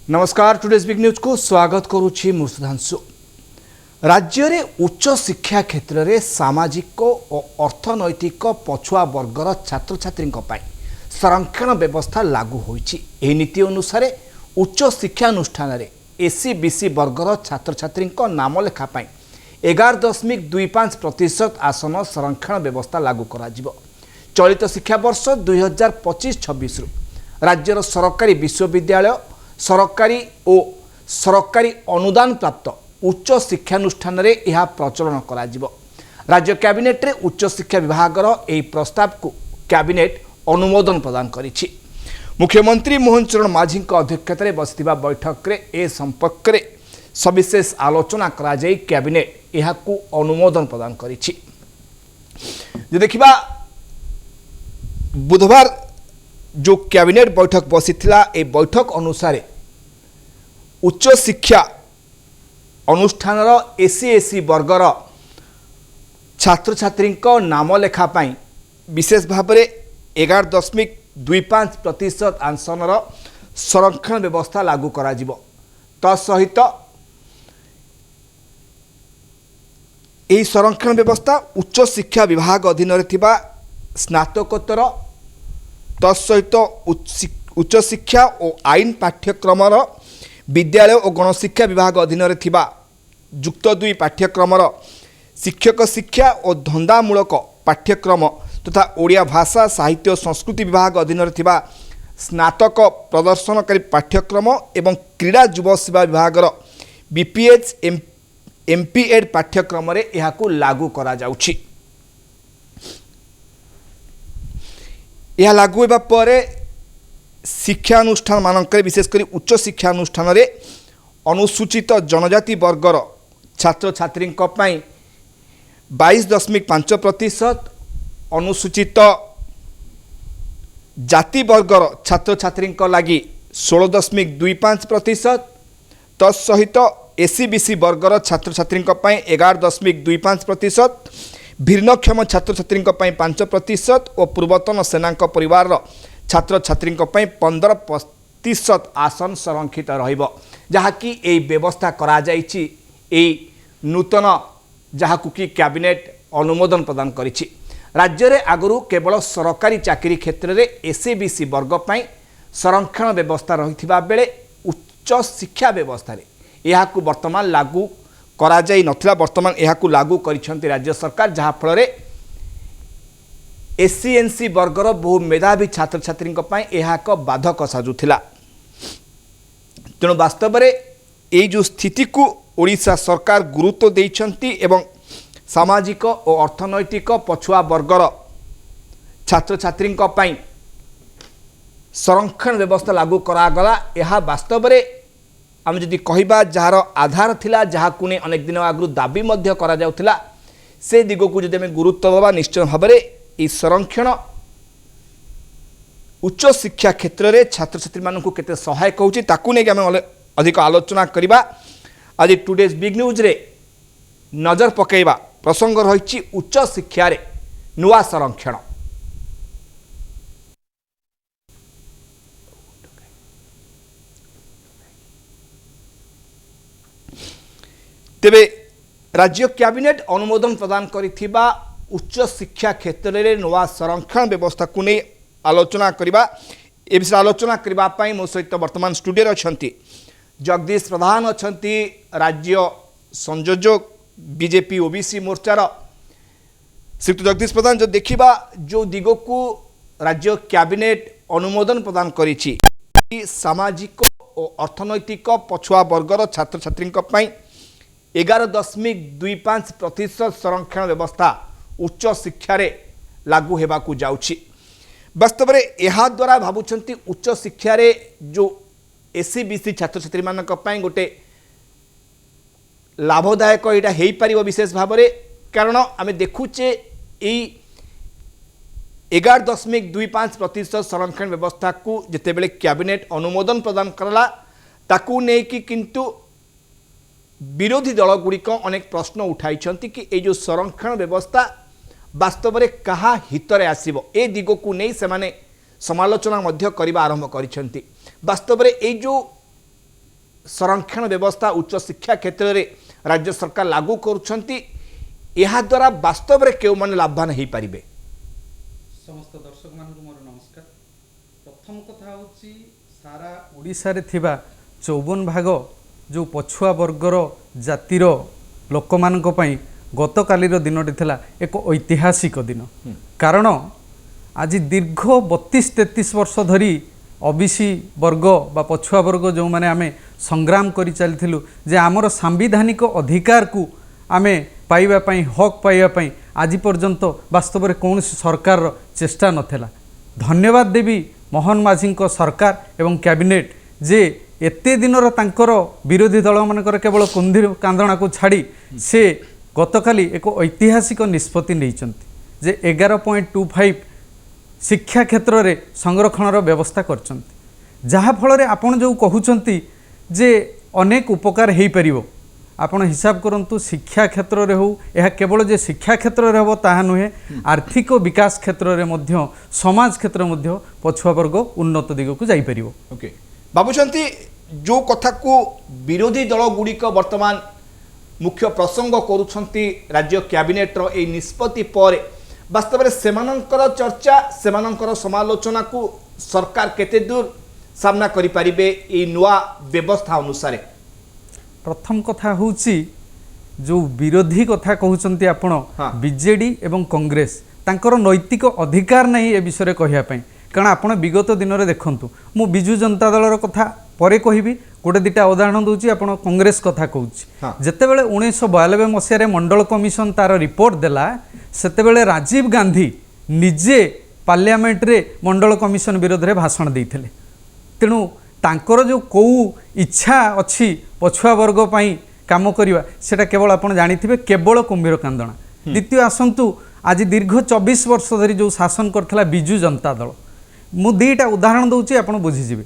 नमस्कार today's big news को स्वागत करुछि मु सुधांशु। राज्य रे उच्च शिक्षा क्षेत्र में सामाजिक और अर्थनैतिक पछुआ वर्गर छात्र छात्री संरक्षण व्यवस्था लागू होइछि। एही नीति अनुसार उच्च शिक्षानुष्ठान रे एससी बीसी वर्गर छात्र छात्री नाम लेखा 11.25% आसन संरक्षण व्यवस्था लागू करा जिवो। चलित शिक्षा वर्ष 2025-26 राज्यर सरकारी विश्वविद्यालय सरकारी और सरकारी अनुदान प्राप्त उच्च शिक्षानुष्ठान रे यह प्रचलन करा जिवो। राज्य कैबिनेट रे उच्च शिक्षा विभाग एही प्रस्ताव को कैबिनेट अनुमोदन प्रदान करिछि। मुख्यमंत्री मोहन चरण माझी अध्यक्षता रे बसिथिबा बैठक रे ए संपर्क रे सविशेष आलोचना करा जाई कैबिनेट यहाकू अनुमोदन प्रदान करिछि। जे देखिबा बुधवार जो कैबिनेट बैठक बसीथिला ए बैठक अनुसार उच्च शिक्षा अनुष्ठान एससी एससी वर्गर छात्र छात्री नाम लेखा पाई विशेष भाव में 11.25% आसन संरक्षण व्यवस्था लागू करा जिवो। तसहित यह संरक्षण व्यवस्था उच्च शिक्षा विभाग अधीन रे थिबा स्नातकोत्तर तत्सहित उच्च शिक्षा और आईन पाठ्यक्रम विद्यालय और गणशिक्षा विभाग अधीन रे थिबा युक्त 2 पाठ्यक्रम शिक्षक शिक्षा और धंदामूलक पाठ्यक्रम तथा ओडिया भाषा साहित्य और संस्कृति विभाग अधीन रे थिबा स्नातक प्रदर्शनकारी पाठ्यक्रम एवं क्रीड़ा युव सेवा विभाग बीपीएच एमपीएड पाठ्यक्रम रे यहाकू लागू करा जाउछि। यह लागू होगा पर शिक्षानुष्ठान मानक विशेषकर उच्च शिक्षानुष्ठान रे अनुसूचित जनजाति वर्गर छात्र छात्री 22.5%, अनुसूचित जाति वर्गर छात्र छात्री लगी 16.25%, तत्सहित एससी बीसी वर्गर छात्र छात्री 11.25%, भिन्नक्षम छात्र छात्री 5% और पूर्वतन सेना परिवार छात्र छात्री 15% आसन संरक्षित रहिबो। जहाँकि यही व्यवस्था करा जाइछि एही नूतन जहाँकु कि कैबिनेट अनुमोदन प्रदान करिछि। राज्य रे आगरू केवल सरकारी चाकरी क्षेत्र में एससी बीसी वर्ग पई संरक्षण व्यवस्था रहिथिबा बेले उच्च शिक्षा व्यवस्था रे यहाकू वर्तमान लागू करा जाई नथिला। वर्तमान यहाकू लागू करिसंती राज्य सरकार, जहाँ फल एससी एनसी वर्गर बहु मेधावी छात्र छात्री एक बाधक साजुला। तेणु वास्तव में यही जो स्थिति को ओडिशा सरकार गुरुत्व देइछंती एवं सामाजिक और अर्थनैतिक पछुआ वर्गर छात्र छात्री संरक्षण व्यवस्था लागू करागला। यह वास्तव में आम जदि कहबा जार आधार थिला जहाकू ने अनेक दिन आगु दाबी मध्य करा जाउथिला से दिगो को जदि गुरुत्व देवा निश्चय भाव में यह संरक्षण उच्च शिक्षा क्षेत्र में छात्र छात्री मानकू केते सहायक होउची ताकू ने आम अधिक आलोचना करिबा। आज टुडेज बिग न्यूज रे नजर पकेइबा प्रसंग रही उच्च शिक्षा रे नुआ संरक्षण। तेबे राज्य कैबिनेट अनुमोदन प्रदान करिथिबा उच्च शिक्षा क्षेत्र में नुआ संरक्षण व्यवस्था को नहीं आलोचना करबा। ए विषय आलोचना करबा पई मो सहित वर्तमान स्टूडियो अछंती जगदीश प्रधान अछंती, राज्य संयोजक बीजेपी ओबीसी मोर्चार श्री जगदीश प्रधान। जो देखिबा जो दिगो को राज्य कैबिनेट अनुमोदन प्रदान करिछि सामाजिक और अर्थनैतिक पछुआ वर्गर छात्र छात्री 11.25% संरक्षण व्यवस्था उच्च शिक्षा रे लागू हेबाकू जाउछि। वास्तव में यह द्वारा भावुंट उच्च शिक्षा रे जो एससी बीसी छात्र छात्री मानक पई गोटे लाभदायक यहाँ हो पार विशेष भाव में, कारण आम देखुचे यही 11.25% संरक्षण व्यवस्था को जितेबले कैबिनेट अनुमोदन प्रदान करला ताकू नेकी किंतु विरोधी दल गुड़िक अनेक प्रश्न उठाई कि ये जो संरक्षण व्यवस्था वास्तव में कहा हितरे आसीबो ए दिगो को नहीं से माने समालोचना मध्य करबा आरंभ करिसेंती। वास्तव में ये जो संरक्षण व्यवस्था उच्च शिक्षा क्षेत्र में राज्य सरकार लागू करुछंती ଏହା ଦ୍ୱାରା ବାସ୍ତବରେ କେଉଁମାନେ ଲାଭବାନ ହୋଇପାରିବେ? समस्त दर्शक मान मोर नमस्कार। प्रथम कथा होची सारा ओडिशा रे थिबा 54 भाग जो पछुआ वर्गर जातिर लोक मानक पई गतकालीर दिनटी थिला एक ऐतिहासिक दिन। कारण आज दीर्घ 32-33 वर्ष धरी ओबीसी वर्ग बा पछुआ वर्ग जो माने आमे संग्राम करि चलथिलु जे आमर सांविधानिक अधिकार को आमे पाइबा पई हक पाइबा पई आज पर्यंत वास्तव में कौन सरकार चेष्टा नथिला। धन्यवाद देवी मोहन माझी सरकार एवं कैबिनेट जे एते दिनर तांकर विरोधी दल मानकर केवल कुंधीर कांदणा को छाड़ी से गतकाली एक ऐतिहासिक निष्पत्ति नैचंती जे 11.25 शिक्षा क्षेत्र में संरक्षणर व्यवस्था करचंती। जहा फल आपण जो कहउचंती जे अनेक उपकार हेई परिवो आपण हिसाब करंतु शिक्षा क्षेत्र रे हो यह केवल जे शिक्षा क्षेत्र रे हो ताहा नुहे आर्थिक विकास क्षेत्र रे मध्य समाज क्षेत्र मध्य पछुआ वर्ग उन्नत दिग को जाई परिवो। ओके बाबूचंती जो कथा को विरोधी दल गुड़िक वर्तमान मुख्य प्रसंग करुछंती राज्य कैबिनेट रो ए निष्पत्ति पर वास्तव में सेमानंकर चर्चा सेमानंकर समालोचना को सरकार केते दूर सामना करि परिबे ए नुआ व्यवस्था अनुसार? प्रथम कथा होची जो विरोधी कथा कहउचंती आपण बीजेडी एवं कांग्रेस तांकर नैतिक अधिकार नहीं ए विषय कहिया पई। कारण आपण विगत दिन रे देखंतु मु बिजू जनता दल रो कथा परे कहिबी गोटे दिटा उदाहरण दूची आपण कांग्रेस कथा कहउची। जेते बेले 1992 मसिया रे मंडल कमिशन तार रिपोर्ट देला सेते बेले राजीव गांधी निजे पार्लियामेंट रे मंडल कमिशन विरोध रे भाषण देइथिले। तेणु तांकर जो कौ इच्छा अच्छी पछुआ वर्ग पाई काम करवा सेटा केवल आपण जानिथिबे केवल कुंभीर कांदणा। द्वितीय आसंतु आज दीर्घ 24 वर्ष धरी जो शासन करथिला बिजू जनता दल मु दुईटा उदाहरण दउची आपण बुझीजिबे।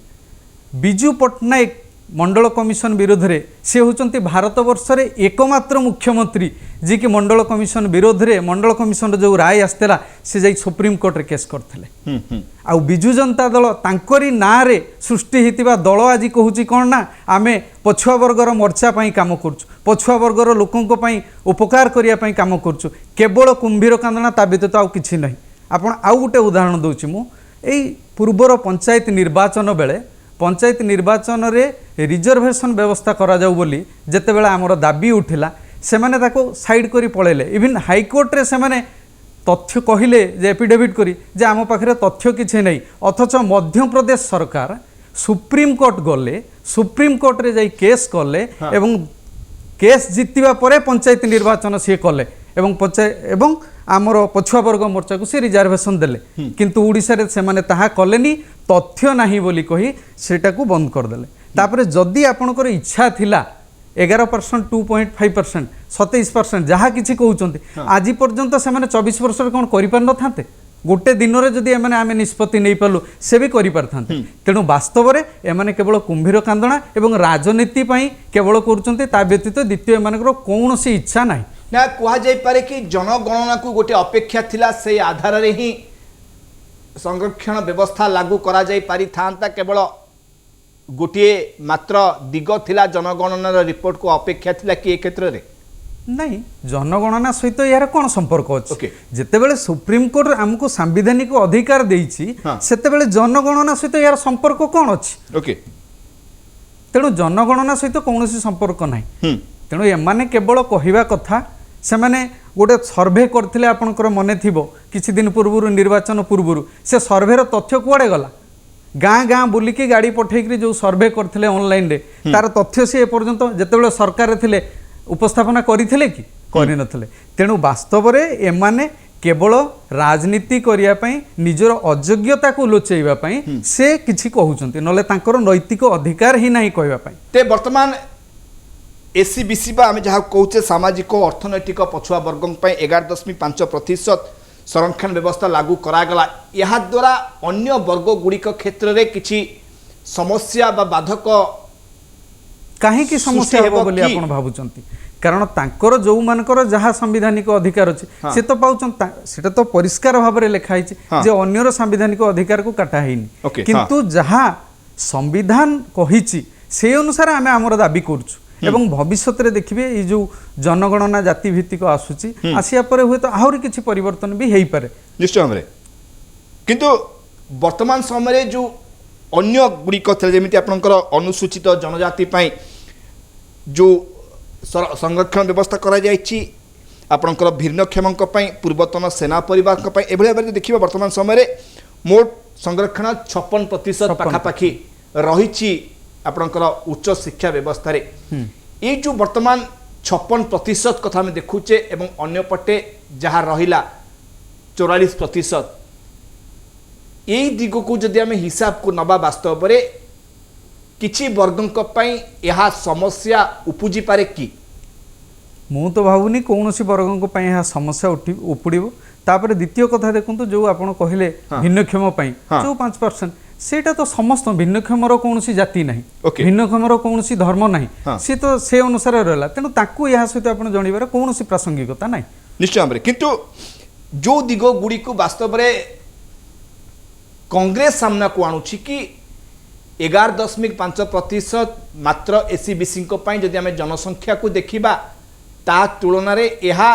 बिजू पटनायक मंडल कमिशन विरोध में सी होचंती भारत वर्ष रे एकमात्र मुख्यमंत्री जी कि मंडल कमिशन विरोध में मंडल कमिशन जो राय आसला से जाई सुप्रीम कोर्ट रे केस करथिले। आ बिजू जनता दल तांकरी ना रे सृष्टि हितिबा दल आज कहूची कोन ना आमे पछुआ वर्गर मोर्चा पई काम करछु पछुआ वर्गर लोकंक पई उपकार करिया पई काम करछु केवल कुंभीर कांदना ता व्यतीत आउ किछि नहीं। आपण आउ गोटे उदाहरण दउची मु एई पूर्वर पंचायत निर्वाचन बेले पंचायत निर्वाचन रे रिजर्वेशन व्यवस्था करा जाऊ बोली जेते बेला हमर दाबी उठिला से माने ताको साइड करी पळेले। इवन हाईकोर्ट रे से माने तथ्य कहिले जे एफिडेविट करी जे आम पाखरे तथ्य किछि नहीं अथच मध्य प्रदेश सरकार सुप्रीम कोर्ट गले सुप्रीम कोर्ट रे जाई केस कले एवं केस जितिबा परे पंचायत निर्वाचन सी कले एवं एवं आमर पछुआ वर्ग मोर्चा को सी रिजर्वेशन देले किंतु ओडिसा रे से माने ताहा कलेनी तथ्य नाही बोली कही सेटा को बंद कर देले। तापरे जदि आपनकर इच्छा थिला 11% 2.5% 27% जहाँ किसी कहते आज पर्यंत से 24 वर्ष कौन कर गोटे दिन में जदि एम आम निष्पत्ति नहीं पार्लु से भी कर तेणु वास्तव में एम केवल कुंभीर कांदणा एवं राजनीति केवल कर व्यतीत द्वितीय एम कौन इच्छा ना ना कहुपे कि जनगणना को गोटे अपेक्षा थिला से आधार रे ही संरक्षण व्यवस्था लागू करा जाई पारि थांता केवल गोटे मात्र दिग थिला जनगणनार रिपोर्ट को अपेक्षा थिला कि ए क्षेत्र रे नहीं जनगणना सहित यार कौन संपर्क अच्छे जितेबले सुप्रीम कोर्ट आमको सांविधानिक अधिकार देइछि सेतेबले जनगणना सहित यार संपर्क कौन अच्छे ओके तेणु जनगणना सहित कौन संपर्क नहीं तेणु एमाने केवल कहवा कथा से माने गोटे सर्भे करथिले आपनकर मने थिबो किछि दिन पूर्व निर्वाचन पूर्व से सर्भेर तथ्य कुआडे गला गाँ गाँ बुलिकी गाड़ी पठेकरी जो सर्भे करथिले ऑनलाइन रे तार तथ्य से एपर्यंत जेतेबेले सरकार थिले उपस्थापना करथिले कि करि नथिले तेणु वास्तव रे एमाने केवल राजनीति करिया पई निजर अयोग्यता को लोचेइबा पई से किछि कहउचंती नले तांकर नैतिक अधिकार ही नाही कहबा पई ते वर्तमान एससीबीसी बा आमे जहा कहउचे सामाजिक और अर्थनैतिक पछुआ वर्गों पई 11.5% संरक्षण व्यवस्था लागू करागला या द्वारा अन्य वर्ग गुड़िक क्षेत्र में किसी समस्या बा बाधक कहीं समस्या हेबो बोली आपण भाबुचंती कारण तांकर जो मानकर जहाँ संविधानिक अधिकार अच्छे से तो पाउछन सेटा तो परिष्कार भाव में लिखाई जे अन्यर संविधानिक अधिकार को काटा हैनी किंतु जहाँ संविधान कहिछि से अनुसार आम आमर दाबी करुଛୁ ଏବଂ ଭବିଷ୍ୟତରେ ଦେଖିବେ ଏଇ ଯୋଉ ଜନଗଣନା ଜାତି ଭିତ୍ତିକ ଆସୁଛି ଆସିବା ପରେ ହୁଏତ ଆହୁରି କିଛି ପରିବର୍ତ୍ତନ ବି ହେଇପାରେ ନିଶ୍ଚୟ ଭାବରେ। କିନ୍ତୁ ବର୍ତ୍ତମାନ ସମୟରେ ଯୋଉ ଅନ୍ୟ ଗୁଡ଼ିକ ଥିଲେ ଯେମିତି ଆପଣଙ୍କର ଅନୁସୂଚିତ ଜନଜାତି ପାଇଁ ଯୋଉ ସଂରକ୍ଷଣ ବ୍ୟବସ୍ଥା କରାଯାଇଛି ଆପଣଙ୍କର ଭିନ୍ନକ୍ଷମଙ୍କ ପାଇଁ ପୂର୍ବତନ ସେନା ପରିବାରଙ୍କ ପାଇଁ ଏଭଳି ଭାବରେ ଦେଖିବା ବର୍ତ୍ତମାନ ସମୟରେ ମୋଟ ସଂରକ୍ଷଣ 56% ପାଖାପାଖି ରହିଛି ଆପଣଙ୍କର ଉଚ୍ଚ ଶିକ୍ଷା ବ୍ୟବସ୍ଥାରେ। ଏଇ ଯୋଉ ବର୍ତ୍ତମାନ 56% କଥା ଆମେ ଦେଖୁଛେ ଏବଂ ଅନ୍ୟପଟେ ଯାହା ରହିଲା 44%, ଏଇ ଦିଗକୁ ଯଦି ଆମେ ହିସାବକୁ ନେବା ବାସ୍ତବରେ କିଛି ବର୍ଗଙ୍କ ପାଇଁ ଏହା ସମସ୍ୟା ଉପୁଜି ପାରେ କି? ମୁଁ ତ ଭାବୁନି କୌଣସି ବର୍ଗଙ୍କ ପାଇଁ ଏହା ସମସ୍ୟା ଉପୁଡ଼ିବ। ତାପରେ ଦ୍ୱିତୀୟ କଥା ଦେଖନ୍ତୁ ଯୋଉ ଆପଣ କହିଲେ ଭିନ୍ନକ୍ଷମ ପାଇଁ ଯୋଉ 5% ସେଇଟା ତ ସମସ୍ତ ଭିନ୍ନକ୍ଷମର କୌଣସି ଜାତି ନାହିଁ, ଭିନ୍ନକ୍ଷମର କୌଣସି ଧର୍ମ ନାହିଁ, ସେ ତ ସେ ଅନୁସାରେ ରହିଲା, ତେଣୁ ତାକୁ ଏହା ସହିତ ଆପଣ ଜଣିବାର କୌଣସି ପ୍ରାସଙ୍ଗିକତା ନାହିଁ। ନିଶ୍ଚୟ ଭାବରେ। କିନ୍ତୁ ଯୋଉ ଦିଗ ଗୁଡ଼ିକୁ ବାସ୍ତବରେ କଂଗ୍ରେସ ସାମ୍ନାକୁ ଆଣୁଛି କି 11.5% ମାତ୍ର ଏସିବିସିଙ୍କ ପାଇଁ ଯଦି ଆମେ ଜନସଂଖ୍ୟାକୁ ଦେଖିବା ତା ତୁଳନାରେ ଏହା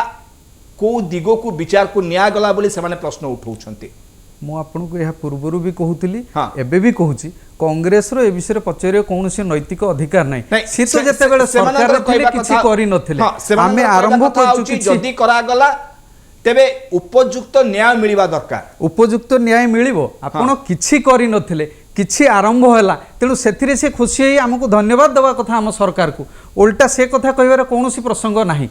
କୋଉ ଦିଗକୁ ବିଚାରକୁ ନିଆଗଲା ବୋଲି ସେମାନେ ପ୍ରଶ୍ନ ଉଠାଉଛନ୍ତି। ମୁଁ ଆପଣଙ୍କୁ ଏହା ପୂର୍ବରୁ ବି କହୁଥିଲି, ଏବେ ବି କହୁଛି, କଂଗ୍ରେସର ଏ ବିଷୟରେ ପଚାରିବା କୌଣସି ନୈତିକ ଅଧିକାର ନାହିଁ। ସେ ତ ଯେତେବେଳେ ସରକାରରେ ଥିଲେ କିଛି କରିନଥିଲେ, ଆମେ ଆରମ୍ଭ କରୁଛୁ ଯଦି କରାଗଲା ତେବେ ଉପଯୁକ୍ତ ନ୍ୟାୟ ମିଳିବା ଦରକାର। ଉପଯୁକ୍ତ ନ୍ୟାୟ ମିଳିବ, ଆପଣ କିଛି କରିନଥିଲେ, କିଛି ଆରମ୍ଭ ହେଲା, ତେଣୁ ସେଥିରେ ସେ ଖୁସି ହେଇ ଆମକୁ ଧନ୍ୟବାଦ ଦେବା କଥା ଆମ ସରକାରକୁ, ଓଲଟା ସେ କଥା କହିବାର କୌଣସି ପ୍ରସଙ୍ଗ ନାହିଁ।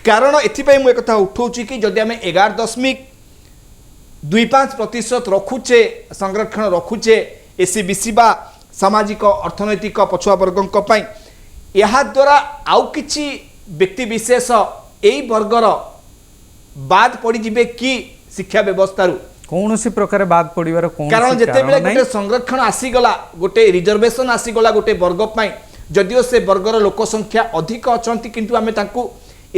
କାରଣ ଏଥିପାଇଁ ମୁଁ ଏକଥା ଉଠାଉଛି କି ଯଦି ଆମେ 11.25% ରଖୁଛେ ସଂରକ୍ଷଣ ରଖୁଛେ ଏସିବିସି ବା ସାମାଜିକ ଅର୍ଥନୈତିକ ପଛୁଆ ବର୍ଗଙ୍କ ପାଇଁ, ଏହାଦ୍ୱାରା ଆଉ କିଛି ବ୍ୟକ୍ତିବିଶେଷ ଏଇ ବର୍ଗର ବାଦ ପଡ଼ିଯିବେ କି ଶିକ୍ଷା ବ୍ୟବସ୍ଥାରୁ? କୌଣସି ପ୍ରକାର ବାଦ ପଡ଼ିବାର କୌଣସି କାରଣ ଯେତେବେଳେ ଗୋଟେ ସଂରକ୍ଷଣ ଆସିଗଲା, ଗୋଟେ ରିଜର୍ଭେସନ ଆସିଗଲା ଗୋଟେ ବର୍ଗ ପାଇଁ, ଯଦିଓ ସେ ବର୍ଗର ଲୋକ ସଂଖ୍ୟା ଅଧିକ ଅଛନ୍ତି କିନ୍ତୁ ଆମେ ତାଙ୍କୁ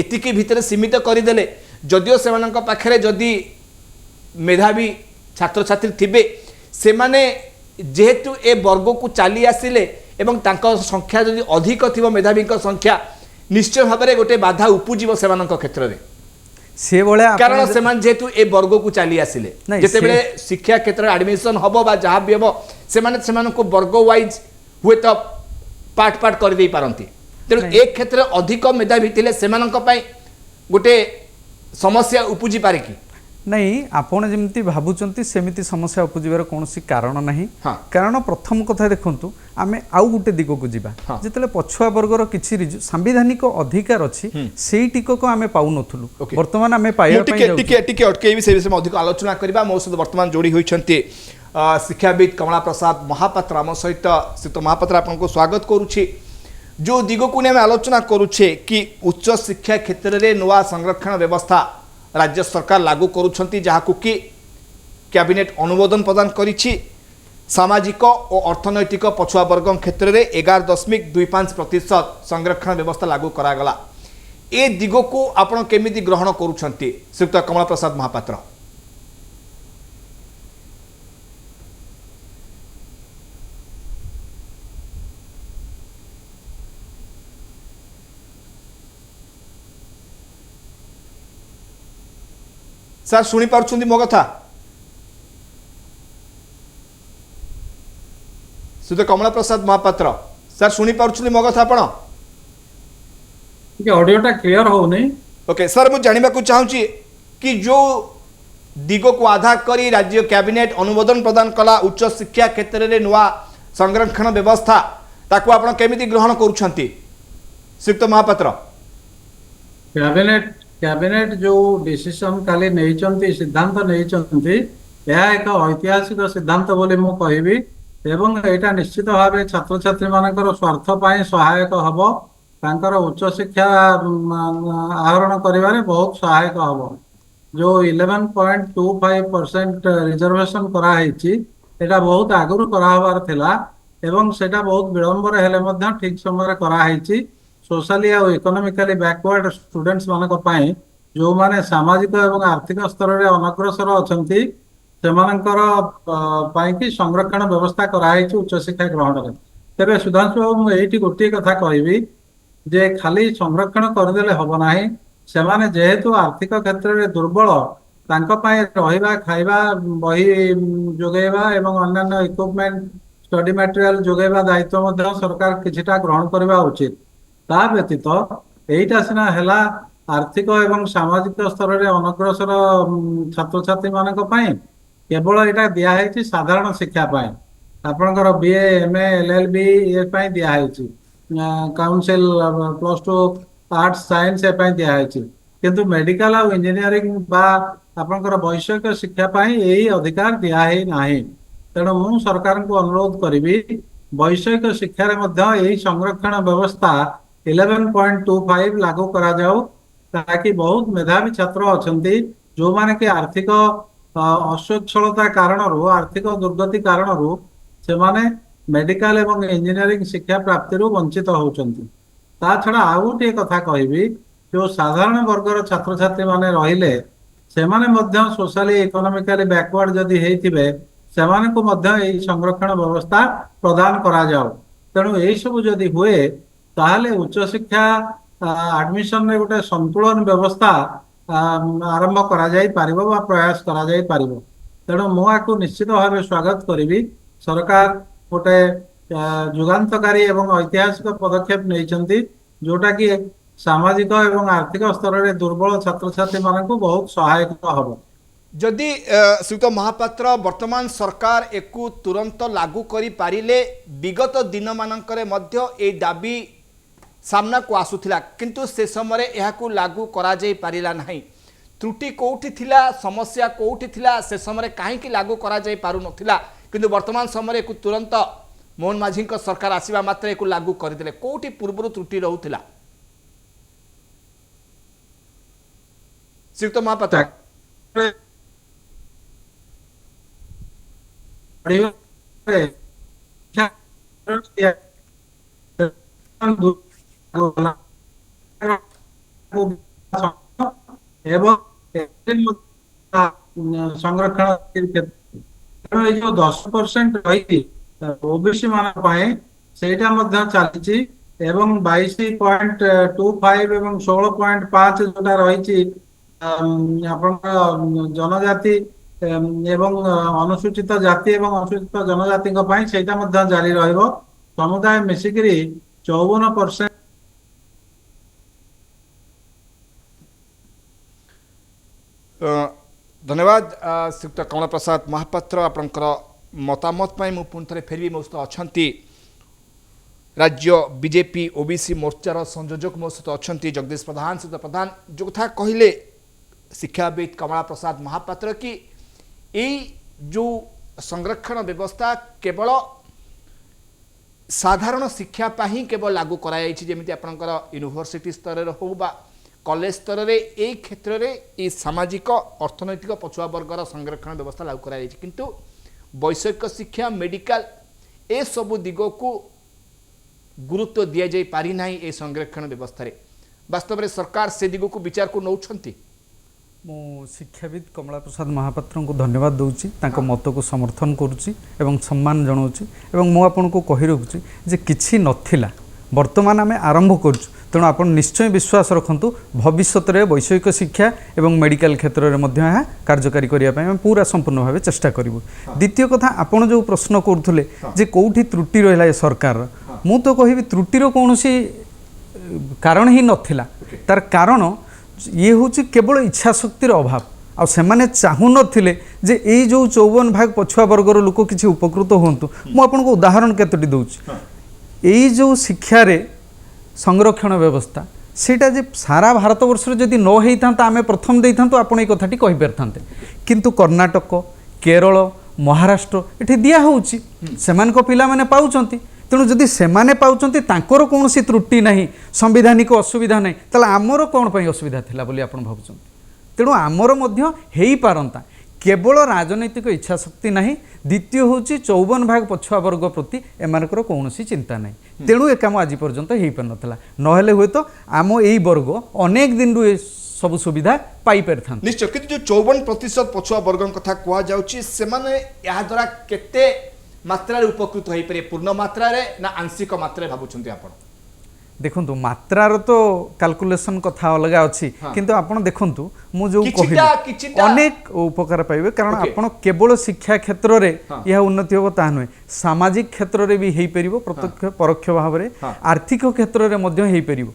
ଏତିକି ଭିତରେ ସୀମିତ କରିଦେଲେ, ଯଦିଓ ସେମାନଙ୍କ ପାଖରେ ଯଦି मेधावी छात्र छात्री थिबे सेमाने जेहेतु ए वर्ग को चली आसिले एवं तांका संख्या जदि अधिक थिबो मेधावी संख्या निश्चय भाव में गोटे बाधा उपजीव सेमानक क्षेत्र में से बळे कारण सेमान जेहेतु ए वर्ग को चली आसिले जते बेले शिक्षा क्षेत्र एडमिशन हबो बा जहाँ भी हबो सेमाने सेमानक वर्ग वाइज हुए तो पार्ट पार्ट कर दे पारंती तेणु एक क्षेत्र अधिक मेधावी थिले सेमानक पई गोटे समस्या उपजी पारे कि नहीं आपण जमी भावुंट सेमती समस्या उपजीवार कौन कारण नहीं कारण प्रथम कथा देखु आम आउ गोटे दिग को जीवा जिते पछुआ वर्गर किसी सांविधानिक अधिकार अच्छी से टिकक आम पाऊन बर्तमान आम अटकई से विषय में अधिक आलोचना करवा मो सहित बर्तमान जोड़ी होती शिक्षाविद कमला प्रसाद महापात्र आम सहित श्रीत महापात्र आपको स्वागत करुच्ची जो दिग को आम आलोचना करुचे कि उच्च शिक्षा क्षेत्र में नुआ संरक्षण व्यवस्था राज्य सरकार लागू करुछंती जहाकु कि कैबिनेट अनुमोदन प्रदान करिछि सामाजिक और अर्थनैतिक पछुआ वर्ग क्षेत्र में 11.25% संरक्षण व्यवस्था लागू करागला ए दिग को आपण केमिति ग्रहण करुछंती श्रीयुक्त कमला प्रसाद महापात्र सर शुणी पार्छुंदी मो कथा सुध कमला प्रसाद महापात्र सर शुणी पार्छुंदी मो कथा आपण ऑडियोटा क्लियर हो नहीं ओके सर मु जानिबा को चाहूची कि जो दिग को आधार करी राज्य कैबिनेट अनुमोदन प्रदान कला उच्च शिक्षा क्षेत्र में नुआ संरक्षण व्यवस्था ताकू आपण केमिति ग्रहण करूछंती श्रीयुक्त महापात्र कैबिनेट जो डिसीजन काली नहीं सिद्धांत नहीं यह एक ऐतिहासिक सिद्धांत बोली मु कहबी एवं यहाँ निश्चित भाव छात्र छात्री मानकर स्वार्थ पाई सहायक हब तांकर उच्च शिक्षा आहरण करिवारे बहुत सहायक हब जो 11.25% रिजर्वेशन कराई एटा बहुत आगुरी कराबार थिला एवं सेटा बहुत विलंबर हेले मध्य ठीक समय कराई सोशली और इकोनॉमिकली बैकवर्ड स्टूडेंट्स मानक पाई जो माने सामाजिक एवं आर्थिक स्तर में अनग्रसर अछंती सेमानकर पाई कि संरक्षण व्यवस्था कराई उच्च शिक्षा ग्रहण ତେବେ ସୁଧାଂଶୁ ବାବୁ ମୁଁ ଏଇଠି ଗୋଟିଏ କଥା କହିବି ଯେ ଖାଲି ସଂରକ୍ଷଣ କରିଦେଲେ ହବ ନାହିଁ। ସେମାନେ ଯେହେତୁ ଆର୍ଥିକ କ୍ଷେତ୍ରରେ ଦୁର୍ବଳ, ତାଙ୍କ ପାଇଁ ରହିବା, ଖାଇବା, ବହି ଯୋଗାଇବା ଏବଂ ଅନ୍ୟାନ୍ୟ ଇକ୍ୱିପମେଣ୍ଟ, ଷ୍ଟଡି ମ୍ୟାଟେରିଆଲ ଯୋଗାଇବା ଦାୟିତ୍ୱ ମଧ୍ୟ ସରକାର କିଛିଟା ଗ୍ରହଣ କରିବା ଉଚିତ। ତା ବ୍ୟତୀତ ଏଇଟା ସିନା ହେଲା ଆର୍ଥିକ ଏବଂ ସାମାଜିକ ସ୍ତରରେ ଅନଗ୍ରସର ଛାତ୍ରଛାତ୍ରୀ ମାନଙ୍କ ପାଇଁ, କେବଳ ଏଇଟା ଦିଆହେଇଛି ସାଧାରଣ ଶିକ୍ଷା ପାଇଁ। ଆପଣଙ୍କର BA, MA, LLB ଏ ପାଇଁ ଦିଆହେଇଛି, କାଉନସିଲ +2 ଆର୍ଟସ ସାଇନ୍ସ ଏ ପାଇଁ ଦିଆହେଇଛି, କିନ୍ତୁ ମେଡିକାଲ ଆଉ ଇଞ୍ଜିନିୟରିଂ ବା ଆପଣଙ୍କର ବୈଷୟିକ ଶିକ୍ଷା ପାଇଁ ଏହି ଅଧିକାର ଦିଆହେଇ ନାହିଁ। ତେଣୁ ମୁଁ ସରକାରଙ୍କୁ ଅନୁରୋଧ କରିବି ବୈଷୟିକ ଶିକ୍ଷାରେ ମଧ୍ୟ ଏହି ସଂରକ୍ଷଣ ବ୍ୟବସ୍ଥା 11.25 ଲାଗୁ କରାଯାଉ, ତାକି ବହୁତ ମେଧାବୀ ଛାତ୍ର ଅଛନ୍ତି ଯୋଉମାନେ କି ଆର୍ଥିକ ଅସ୍ୱଚ୍ଛଳତା କାରଣରୁ, ଆର୍ଥିକ ଦୁର୍ଗତି କାରଣରୁ ସେମାନେ ମେଡିକାଲ ଏବଂ ଇଞ୍ଜିନିୟରିଂ ଶିକ୍ଷା ପ୍ରାପ୍ତିରୁ ବଞ୍ଚିତ ହଉଛନ୍ତି। ତା ଛଡା ଆଉ ଗୋଟିଏ କଥା କହିବି, ଯୋଉ ସାଧାରଣ ବର୍ଗର ଛାତ୍ରଛାତ୍ରୀ ମାନେ ରହିଲେ ସେମାନେ ମଧ୍ୟ ସୋଶାଲି ଇକୋନୋମିକାଲି ବ୍ୟାକୱାର୍ଡ ଯଦି ହେଇଥିବେ, ସେମାନଙ୍କୁ ମଧ୍ୟ ଏହି ସଂରକ୍ଷଣ ବ୍ୟବସ୍ଥା ପ୍ରଦାନ କରାଯାଉ। ତେଣୁ ଏଇ ସବୁ ଯଦି ହୁଏ ତାହେଲେ ଉଚ୍ଚଶିକ୍ଷା ଆଡମିସନରେ ଗୋଟେ ସନ୍ତୁଳନ ବ୍ୟବସ୍ଥା ଆରମ୍ଭ କରାଯାଇ ପାରିବ ବା ପ୍ରୟାସ କରାଯାଇ ପାରିବ। ତେଣୁ ମୁଁ ଆକୁ ନିଶ୍ଚିତ ଭାବେ ସ୍ୱାଗତ କରିବି। ସରକାର ଗୋଟେ ଯୁଗାନ୍ତକାରୀ ଏବଂ ଐତିହାସିକ ପଦକ୍ଷେପ ନେଇଛନ୍ତି, ଯୋଉଟା କି ସାମାଜିକ ଏବଂ ଆର୍ଥିକ ସ୍ତରରେ ଦୁର୍ବଳ ଛାତ୍ରଛାତ୍ରୀ ମାନଙ୍କୁ ବହୁତ ସହାୟକ ହବ। जदि श्रीयुक्त महापात्र वर्तमान सरकार एकु तुरंत लागू करि पारिले, विगत दिन मानकरे मध्य ए दाबी सामना को आसुथिला, किंतु से समय एहाकु लागू करा जाई पारिला नहीं। त्रुटि कोठी थिला, समस्या कोठी थिला, से समय काहेकि लागू करा जाई पारु नथिला, किंतु वर्तमान समय एकु तुरंत मोहन माझी सरकार आसीबा मात्र एकु लागू करदेले। कोठी पूर्व त्रुटि रहुथिला श्रीयुक्त महापात्र? ସଂରକ୍ଷଣ ଯୋଉ 10% ରହିଛି ଓବିସି ମାନଙ୍କ ପାଇଁ ସେଇଟା ମଧ୍ୟ ଚାଲିଛି, ଏବଂ 22.25 ଏବଂ 16.5 ଯୋଉଟା ରହିଛି ଆପଣଙ୍କର ଜନଜାତି ଏବଂ ଅନୁସୂଚିତ ଜାତି ଏବଂ ଅନୁସୂଚିତ ଜନଜାତିଙ୍କ ପାଇଁ ସେଇଟା ମଧ୍ୟ ଜାରି ରହିବ। ସମୁଦାୟ ମିଶିକିରି 54%। धन्यवाद श्रीयुक्त कमला प्रसाद महापात्र, आपणकर मतामत पाई मु पुणी थे फेरबी। मो सहित अच्छा राज्य बीजेपी ओबीसी मोर्चार संयोजक मो सहित अच्छा जगदीश प्रधान। श्रीयुक्त प्रधान जो कथा कहले शिक्षाविद कमला प्रसाद महापात्र कि यही जो संरक्षण व्यवस्था केवल साधारण शिक्षा ही केवल लागू कराई, जमी आपंकर यूनिवर्सिटी स्तर हो बा कॉलेज स्तर में यही क्षेत्र में ये सामाजिक अर्थनैतिक पछुआ वर्गर संरक्षण व्यवस्था लागू कराई, किंतु वैषयिक शिक्षा, मेडिकल ए सबु दिग को गुरुत्व दि जाई पारि नाही। ए संरक्षण व्यवस्था रे वास्तव में सरकार से दिग को विचार को नौछंती। मु शिक्षाविद कमला प्रसाद महापात्र को धन्यवाद दूची, तांको मत को समर्थन करुची एवं सम्मान जनाऊँगी। एवं मु आपन को कहि रखुची जे किछि नथिला, वर्तमान आम आरंभ करूँ। तेणु आप निश्चय विश्वास रखु भविष्य में वैषयिक शिक्षा और मेडिकल क्षेत्र में कार्यकारी करने पूरा संपूर्ण भाव चेष्टा करूँ। द्वितीय कथा आपड़ जो प्रश्न करुले जे कौटी त्रुटि रहा है सरकार, मु तो कहि त्रुटिर कौन कारण ही नथिला। तार कारण ये हूँ केवल इच्छा शक्तिर अभाव। आ सेमाने चाहू नथिले जे एई जो 54 भाग पछुआ वर्गर लोक किसी उपकृत हूँ। मु आपको उदाहरण केतोटी दूची। एई जो शिक्षा रे संरक्षण व्यवस्था सेटा जे सारा भारत वर्ष जदि न होता आम प्रथम दे था आप कथाटी कही पारे, किंतु कर्णाटक, केरल, महाराष्ट्र ये दिहूँ से पिला माने पाउचंती। तेणु जदि सेमाने पाउचंती तांकर कौन त्रुटि नहीं, संविधानिक असुविधा नहीं, ताला आमर कौन पर असुविधा थिला बोली आपण भावुचंती। तेणु आमर मध्य हेई पारंता, केवल राजनैतिक इच्छा शक्ति नहीं। द्वितीय हूँ 54 भाग पछुआ वर्ग प्रति एमानकर कौन चिंता नहीं। तेणु ए काम आज पर्यंत हो पार नाला, नहेले हुए तो आम यही वर्ग अनेक दिन रु सब सुविधा पाई पारि था। निश्चय, किंतु जो 54% पछुआ वर्ग कथा कह जाउची, सेमाने या द्वारा केते मात्रा उपकृत हो पारे पूर्ण मात्रा ना आंशिक मात्रा भावुंट आप देखंतु मात्रार तो कैलकुलेशन कथा अलग अच्छी हाँ। किंतु आपण देखंतु मु जो किछिटा- अनेक उपकार पाइबे कारण Okay. आपण केवल शिक्षा क्षेत्र रे हाँ। यह उन्नति हो ता नुहे सामाजिक क्षेत्र रे भी हेई परिबो प्रत्यक्ष परोक्ष भाव रे हाँ। आर्थिक क्षेत्र रे मध्य हेई परिबो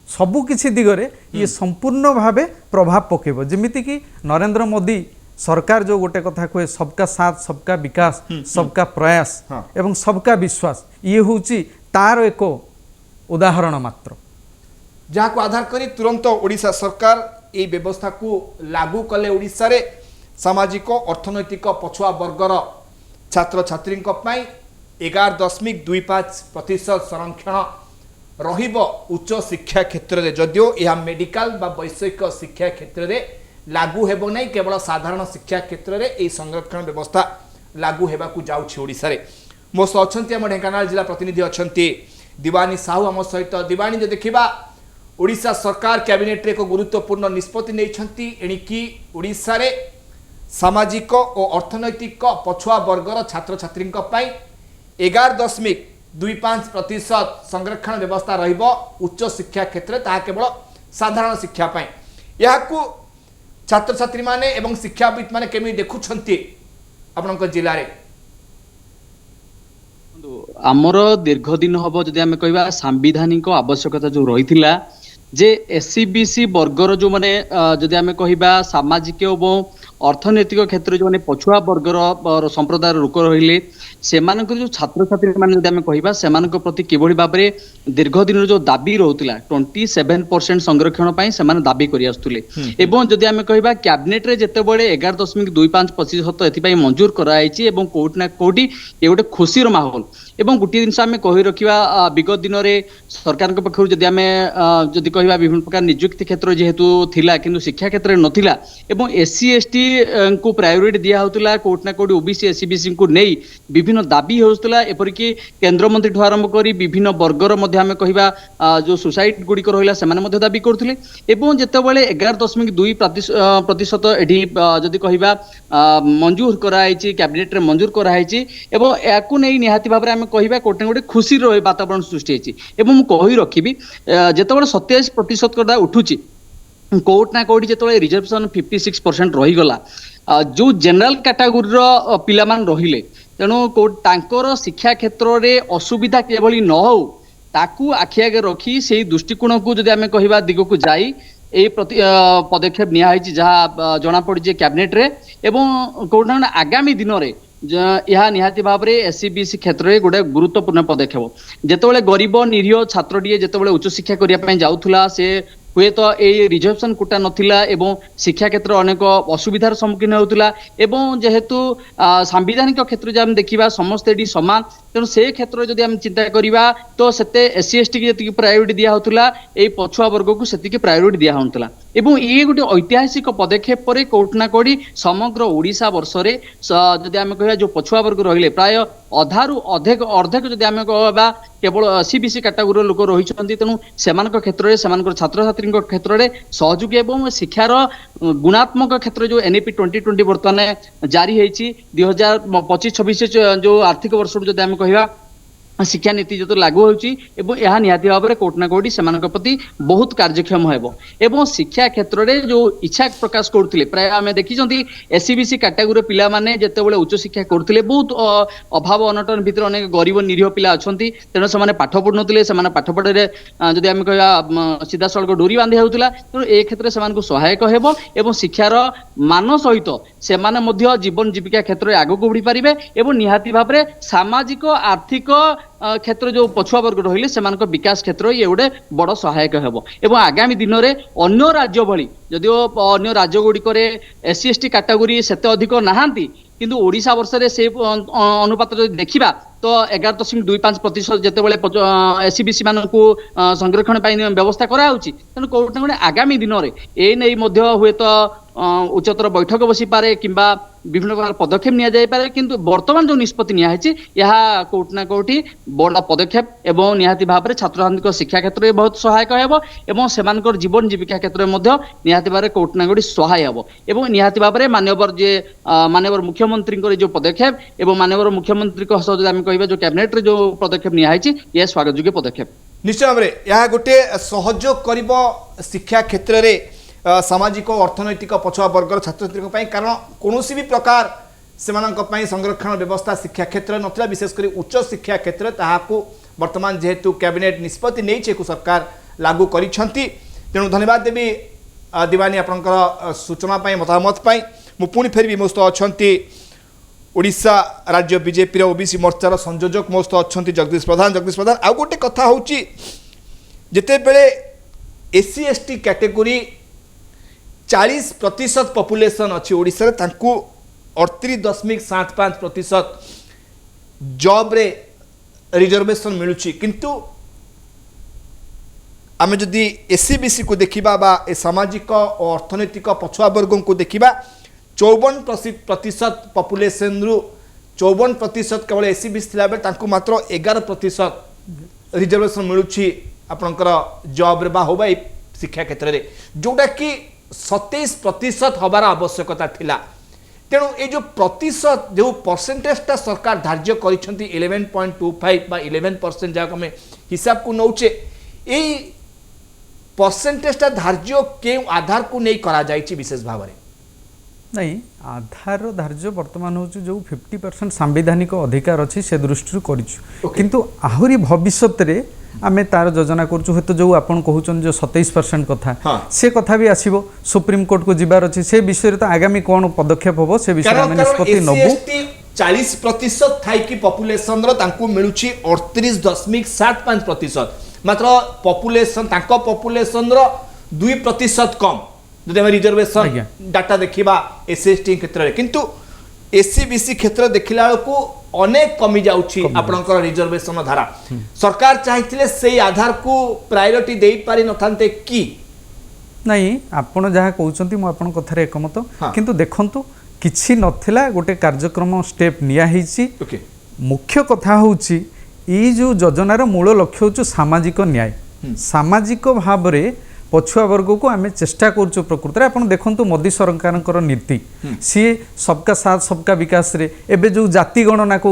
सबु किछि दिगरे ये संपूर्ण भावे प्रभाव पकेबो जेमिति कि नरेंद्र मोदी सरकार जो गोटे कथा कहे सबका साथ सबका विकास सबका प्रयास हाँ। एवं सबका विश्वास ये होची तार एक उदाहरण मात्र जहाँ को आधार करी तुरंत ओडिशा सरकार ये व्यवस्था को लागू कले ओडिशा रे सामाजिक अर्थनैतिक पछुआ वर्गर छात्र छात्री 11.25% संरक्षण रहिबो उच्च शिक्षा क्षेत्र में जदियो यह मेडिकल बा वैषयिक शिक्षा क्षेत्र में लागू हेबो नहीं केवल साधारण शिक्षा क्षेत्र में यह संरक्षण व्यवस्था लागू हेबाकू जाउछि ओडिशा रे मो सह अछंती हम ढेंकानाल जिला प्रतिनिधि अछंती दिवानी साहू आम सहित दिवानी जो देखा ओडिशा सरकार कैबिनेट रे एक गुरुत्वपूर्ण निष्पत्ति नहीं एणिकी ओडिशा रे सामाजिक और अर्थनैतिक पछुआ वर्गर छात्र छात्री 11.25% संरक्षण व्यवस्था रहिबो उच्च शिक्षा क्षेत्र ता केवल साधारण शिक्षा पाई याकू छात्र छात्री माने एवं शिक्षाविद माने केमी देखुछंती आपनक जिल्ला रे आमर दीर्घ दिन हम जदि आम कह सांविधानिक आवश्यकता जो रही जे एससीबीसी वर्गर जो माने जदि आम कह सामाजिक और अर्थनैतिक क्षेत्र जो माने पछुआ वर्गर संप्रदाय लोक रहिले सेमानक जो छात्र छात्री माने जदि आम कह सेमानक प्रति किभली भाव में दीर्घ दिन जो दाबी रोला 27% संरक्षण पाई सेमाने दाबी करि आस्तुले एवं जदि आम कह कैबिनेट रे जेते बळे 11.25% एथिपाई मंजूर कराइछि एवं कोर्ट ना कोटी ए गोटे खुशीर माहौल एवं गोटे जिनस आम कही रखा विगत दिन में सरकार पक्षर जदि आम जदि कह विभिन्न प्रकार नियुक्ति क्षेत्र जेहेतु थिला किंतु शिक्षा क्षेत्र में नथिला एवं एससी एसटी को प्रायोरिटी दिया होतला कोर्ट ना कोटी ओबीसी एससीबीसी को नहीं विभिन्न दाबी होतला एपरिक केंद्र मंत्री ठू आरंभ कर विभिन्न वर्गर मध्य आम कह जो सोसाइटी गुड़िक रहा से दाबी करते एवं जितेबाला 11.2% एटी जदि कह मंजूर कराई कैबिनेट रे मंजूर कराई एवं याकू नहीं निहाती भाव में कह कोटे गोटे खुशी वातावरण सृष्टि होती है कही रखी जिते 27% कथा उठुची कोर्ट ना कोर्ट जो रिजर्वेशन 56% रहीगला जो जनरल कैटेगोरी पिला मान रहिले तेणु कोर्ट तांकर शिक्षा क्षेत्र में असुविधा केवल न हो ताकू आखि आगे रखी से दृष्टिकोण को जदि आम कह दिग को जाई ए प्रति पदक्षेप नियाई जहाँ जना पड़ी कैबिनेट रे एवं कोर्ट आगामी दिन में यह निहाती भाव में एससीबीसी क्षेत्र में गोटे गुरुत्वपूर्ण पदक्षेप जितेबाला गरीब निरीह छात्रटीए जितेबाला उच्च शिक्षा करने जाऊला से हुए तो ये रिजर्वेशन कोटा नथिला एवं शिक्षा क्षेत्र अनेक असुविधार सम्मुखीन होता एवं जेहेतु सांविधानिक क्षेत्र जब देखा समस्ते समान तेणु से क्षेत्र जदि आम चिंता करवा तो से एससी एसटी की जी प्रायोरिटी दिया होता ये पछुआ वर्ग को से प्रायोरिटी दिया होता एवं ये गोटे ऐतिहासिक पदक्षेप पर कोर्ट ना कोड़ी समग्र ओडिशा वर्ष रे जदि आम कह जो पछुआ वर्ग रहिले प्राय अधारू अर्धेक जदि आम कह केवल एससीबीसी कैटेगोरी लोक रही तेणु सेमानक क्षेत्र में सेमानक छात्र छात्री क्षेत्र में सहयोगी एवं शिक्षार गुणात्मक क्षेत्र जो एनईपी 2020 बर्तमान जारी होती 2025-26 जो आर्थिक वर्ष जदि आम कह शिक्षा नीति जो लागू होची एवं यह निहाती भाव में कोर्ट ना कोर्ट सेमानक प्रति बहुत कार्यक्षम हेबो एवं शिक्षा क्षेत्र में जो इच्छा प्रकाश करते प्राय आम देखी एससीबीसी कैटेगोरी पिला माने जेतेबेले उच्च शिक्षा करते बहुत अभाव अनटन भितर अनेक गरीब निरीह पिला अच्छी तेणु से पाठ पढ़ुनते से पाठ पढ़े जदि आम कह सीधा सड़क डोरी बांधि होता तेणु ए क्षेत्र में सहायक हेबो एवं शिक्षार मान सहित से जीवन जीविका क्षेत्र में आगक बढ़ी पारे एवं निहाती भाव में सामाजिक आर्थिक क्षेत्र जो पछुआ वर्ग रहिले सेमानक विकास क्षेत्र ये गोटे बड़ सहायक हेबो एवं आगामी दिन में अन्य राज्य भली जदिओ अन्य राज्य गुड़िक एससी एसटी कैटेगोरी सेते अधिक नहांती किंतु ओडिशा वर्ष रे से अनुपात जो देखा तो 11.25% जितेबाला एससीबीसी मान संरक्षण व्यवस्था कराऊँच तेणु कोर्ट आगामी दिन में ए नहीं हुए तो उच्चतर बैठक बसी पारे किंबा विभिन्न प्रकार पदक्षेप निया जाय पारे किंतु वर्तमान जो निष्पत्ति निया है यह कोट ना कोठी बड़ पदक्षेप एवं निहाती भाव में छात्र छात्री शिक्षा क्षेत्र में बहुत सहायक हेबो एवं सेमानकर जीवन जीविका क्षेत्र में मध्य निहाती भाव में कोट ना कोठी सहाय हेबो एवं निहाती भाव में माननीय जे माननीय मुख्यमंत्री जो पदक्षेप एवं माननीय मुख्यमंत्री सह आम कह जो कैबिनेट रे जो पदक्षेप निया है यह स्वागत योग्य पदक्षेप निश्चय भाव में यह गोटे सहयोग करिब शिक्षा क्षेत्र में सामाजिक और अर्थनैतिक पछुआ वर्गर छात्र छात्री कारण कौन भी प्रकार से संरक्षण व्यवस्था शिक्षा क्षेत्र नथिला विशेषकर उच्च शिक्षा क्षेत्र ताहाकू वर्तमान जेहेतु कैबिनेट निष्पत्ति नहीं सरकार लागू करिसेंती तेणु धन्यवाद देवी दिवानी आपनकर सूचना मतामत मु पुणी फेर भी मोस्त अच्छा ओडिशा राज्य बीजेपी ओबीसी मोर्चार संयोजक मोस्त अच्छा जगदीश प्रधान आउ गोटे कथा हूँ जिते बेले एससी एसटी कैटेगोरी 40% पॉपुलेशन अच्छी ओडिशा रे तांकू 38.75% जॉब रे रिजर्वेशन मिलुची किंतु आमे जदि एससी बीसी को देखिबा बा ए सामाजिक और अर्थनैतिक पछुआ वर्ग को देखिबा 54% पॉपुलेशन रु 54% केवल एससी बीसी थिला बेले तांकू मात्र 11% रिजर्वेशन मिलुची आपनकर जॉब रे बा होबा शिक्षा क्षेत्र रे जोटा कि 27% हबार आवश्यकता थिला तेणु ये जो प्रतिशत जो परसेंटेजटा सरकार धार्य करिसेंती 11.25 बा 11% जहाँ आम हिसाब को नौचे यही परसेंटेजटा धार्य के आधार को नहीं करा जाइछि विशेष भाव में नहीं आधार धार्य वर्तमान हूँ जो 50% सांविधानिक अधिकार अच्छी से दृष्टि करूँ किंतु आहरी भविष्य रे आमे तार योजना करूँ हूँ जो आपन कहउछन जो 27% कथा से कथा भी आसीबो सुप्रीम कोर्ट को जिबार अछि से विषय तो आगामी कौन पदक्षेप होबो से विषय में निष्पत्ति नबु 40% थाई कि पॉपुलेशन रो तांकू मिलुछि 38.75% मात्र पॉपुलेशन तांको पॉपुलेशन रो 2% कम जदि हम रिजर्वेशन डाटा देखिबा एससी क्षेत्र रे किंतु एससी बीसी क्षेत्र देखिला बेलू अनेक कमी जाउछि आपनकर रिजर्वेशन धारा सरकार चाहिथिले से आधार को प्रायोरिटी देई पारि नथान्ते की नहीं आपण जहाँ कहउछंती मु आपण कथार एकमत किंतु देखंतु किछि नथिला गोटे कार्यक्रम स्टेप निया हिछि मुख्य कथा होउछि ई जो योजनार मूल लक्ष्य होउछु सामाजिक न्याय सामाजिक भाव रे पछुआ वर्ग को आम चेष्टा करूँ प्रकृत में आपड़ देखु मोदी सरकार नीति सी सबका साथ सबका विकास रे एबे जो जाति गणना को